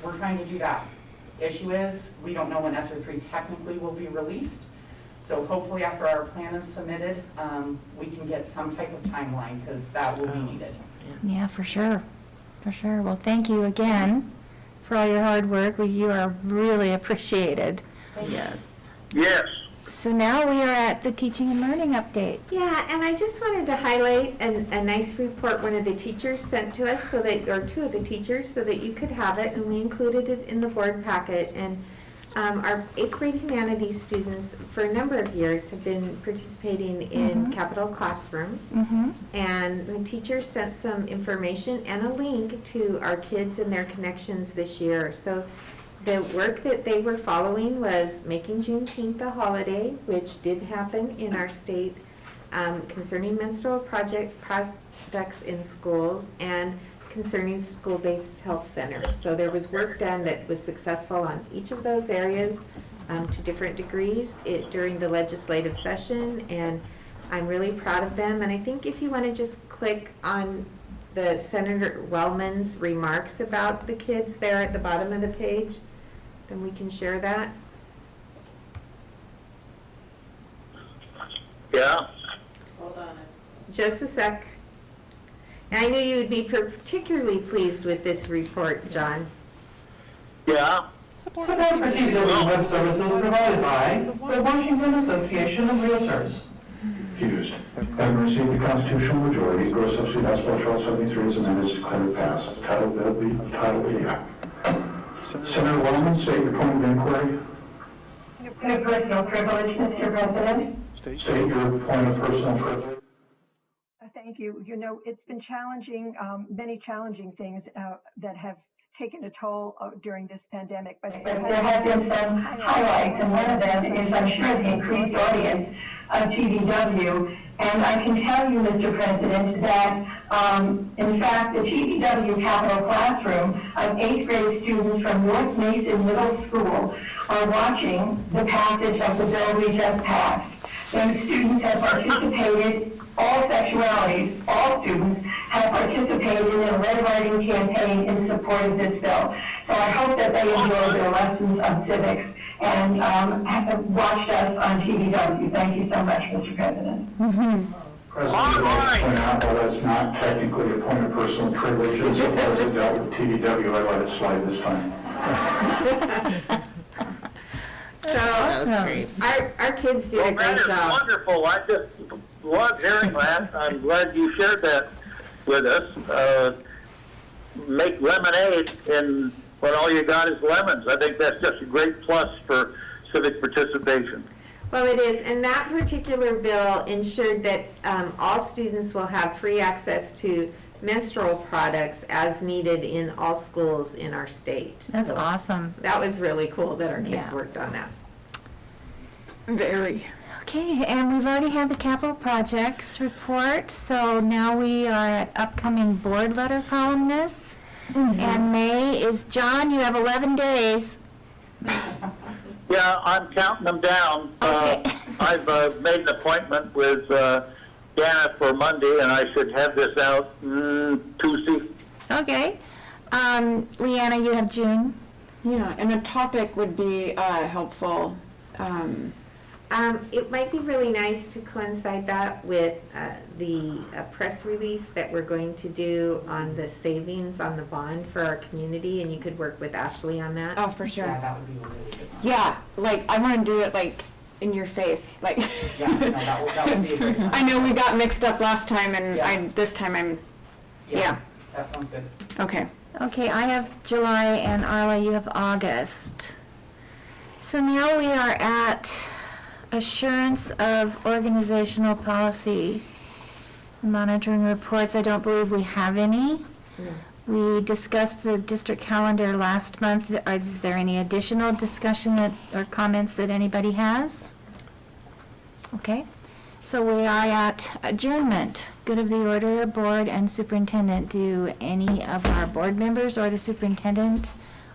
We're trying to do that. Issue is, we don't know when ESSER 3 technically will be released. So hopefully after our plan is submitted, we can get some type of timeline because that will be needed. Yeah, for sure. For sure. Well, thank you again for all your hard work. You are really appreciated. Yes. Yes. So now we are at the teaching and learning update. Yeah, and I just wanted to highlight a nice report one of the teachers sent to us, so that, or two of the teachers, so that you could have it, and we included it in the board packet. And our 8th grade humanities students for a number of years have been participating in Capital Classroom, and the teacher sent some information and a link to our kids and their connections this year. So the work that they were following was making Juneteenth a holiday, which did happen in our state, concerning menstrual products in schools, and concerning school-based health centers. So there was work done that was successful on each of those areas to different degrees during the legislative session, and I'm really proud of them. And I think if you want to just click on the Senator Wellman's remarks about the kids there at the bottom of the page, then we can share that. Yeah. Hold on. Just a sec. I knew you would be particularly pleased with this report, John. Yeah. Support for TVW web services provided by the Washington Association of Realtors. Hughes. Having received the constitutional majority, gross substitute House Bill 1273 is amended is declared passed. Title B. Senator Wellman, state your point of inquiry. Personal privilege, Mr. President. State your point of personal privilege. Thank you. You know, it's been challenging, many challenging things that have taken a toll during this pandemic, but there have been some highlights, and one of them is, I'm sure, the increased audience of TVW. And I can tell you, Mr. President, that in fact, the TVW Capital Classroom of 8th grade students from North Mason Middle School are watching the passage of the bill we just passed. Those students have participated, all sexualities, all students have participated in a red writing campaign in support of this bill. So I hope that they enjoy their lessons of civics and have watched us on TVW. Thank you so much, Mr. President. President, I'd like to point out that that's not technically a point of personal privilege. As far as it dealt with TVW, I let it slide this time. So awesome. Our kids did a great job. That is wonderful. I just love hearing that. I'm glad you shared that with us. Make lemonade in when all you got is lemons. I think that's just a great plus for civic participation. Well, it is, and that particular bill ensured that all students will have free access to menstrual products as needed in all schools in our state. That's awesome. That was really cool that our kids worked on that. Very. Okay, and we've already had the capital projects report, so now we are at upcoming board letter columnists. And May is, John, you have 11 days. Yeah, I'm counting them down. I've made an appointment with Dana for Monday, and I should have this out Tuesday. Okay. Leanna, you have June. Yeah, and a topic would be helpful. It might be really nice to coincide that with the press release that we're going to do on the savings on the bond for our community, and you could work with Ashley on that. Oh, for sure. Yeah, that would be a really good one. Yeah, like I want to do it like in your face, like. Yeah, no, that would be a great one. I know we got mixed up last time, and Yeah. this time I'm. Yeah. That sounds good. Okay. Okay, I have July, and Arla, you have August. So now we are at assurance of organizational policy. Monitoring reports, I don't believe we have any. No. We discussed the district calendar last month. Is there any additional discussion or comments that anybody has? Okay, so we are at adjournment. Good of the order, board and superintendent. Do any of our board members or the superintendent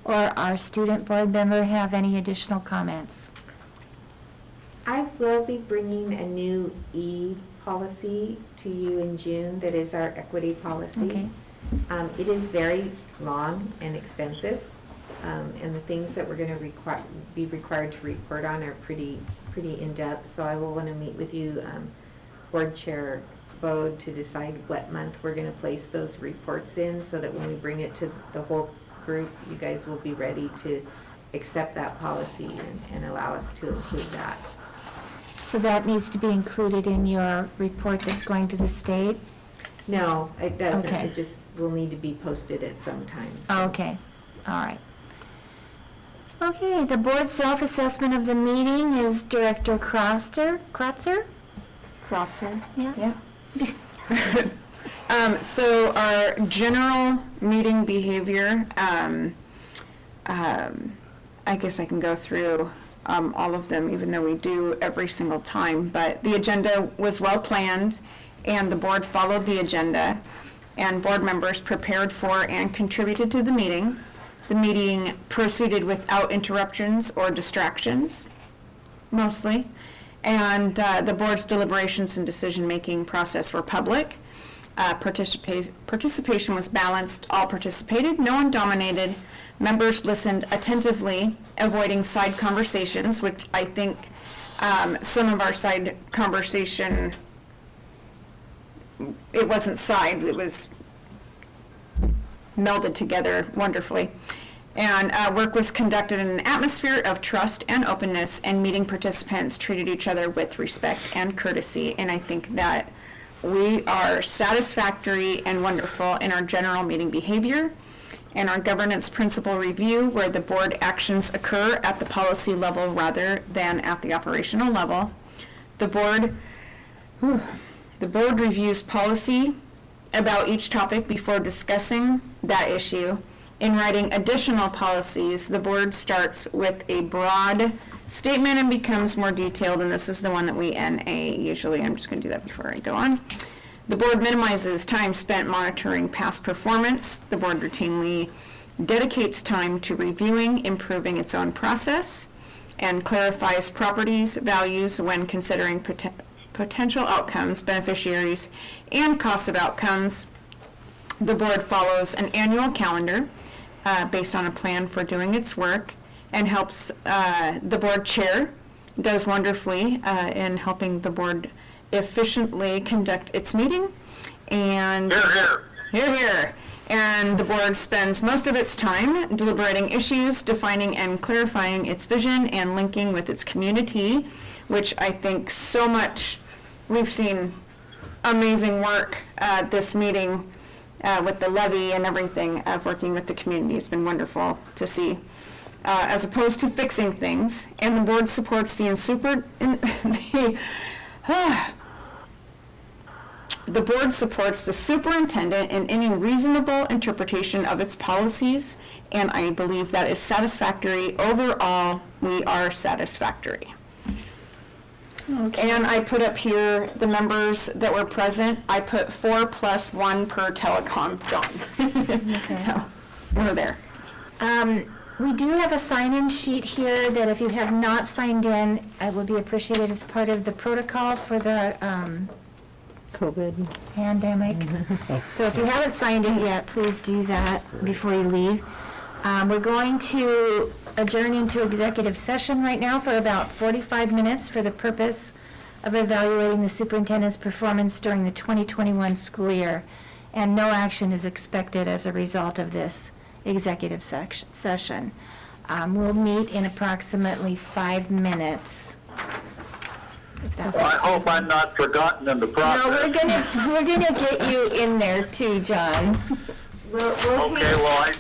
or our student board member have any additional comments? I will be bringing a new policy to you in June that is our equity policy. Okay. It is very long and extensive, and the things that we're going to be required to report on are pretty in-depth, so I will want to meet with you, Board Chair Bode, to decide what month we're going to place those reports in, so that when we bring it to the whole group, you guys will be ready to accept that policy and allow us to include that. So that needs to be included in your report that's going to the state? No, it doesn't. Okay. It just will need to be posted at some time. so. Okay, all right. Okay, the board self-assessment of the meeting is Director Kratzer? Yeah. So our general meeting behavior, I guess I can go through all of them, even though we do every single time, but the agenda was well planned and the board followed the agenda, and board members prepared for and contributed to the meeting. The meeting proceeded without interruptions or distractions, mostly, and the board's deliberations and decision-making process were public. Participation was balanced. All participated. No one dominated. Members listened attentively, avoiding side conversations, which I think some of our side conversation, it wasn't side, it was melded together wonderfully. And work was conducted in an atmosphere of trust and openness, and meeting participants treated each other with respect and courtesy. And I think that we are satisfactory and wonderful in our general meeting behavior and our governance principle review, where the board actions occur at the policy level rather than at the operational level. The board reviews policy about each topic before discussing that issue. In writing additional policies, the board starts with a broad statement and becomes more detailed, and this is the one that we NA usually. I'm just going to do that before I go on. The board minimizes time spent monitoring past performance. The board routinely dedicates time to reviewing, improving its own process, and clarifies properties, values when considering potential outcomes, beneficiaries, and costs of outcomes. The board follows an annual calendar based on a plan for doing its work, and helps the board chair, does wonderfully in helping the board efficiently conduct its meeting. And here. And the board spends most of its time deliberating issues, defining and clarifying its vision, and linking with its community, which I think so much, we've seen amazing work at this meeting with the levy and everything of working with the community. It's been wonderful to see. As opposed to fixing things, and the board supports the board supports the superintendent in any reasonable interpretation of its policies, and I believe that is satisfactory. Overall, we are satisfactory. And I put up here the members that were present. I put 4 + 1 per telecom, John. So, we're there. We do have a sign-in sheet here that if you have not signed in, I would be appreciated as part of the protocol for the COVID pandemic. So if you haven't signed in yet, please do that before you leave. We're going to adjourn into executive session right now for about 45 minutes for the purpose of evaluating the superintendent's performance during the 2021 school year, and no action is expected as a result of this executive session. We'll meet in approximately 5 minutes. Well, I hope I'm not forgotten in the process. No, we're gonna get you in there too, John. Okay, well,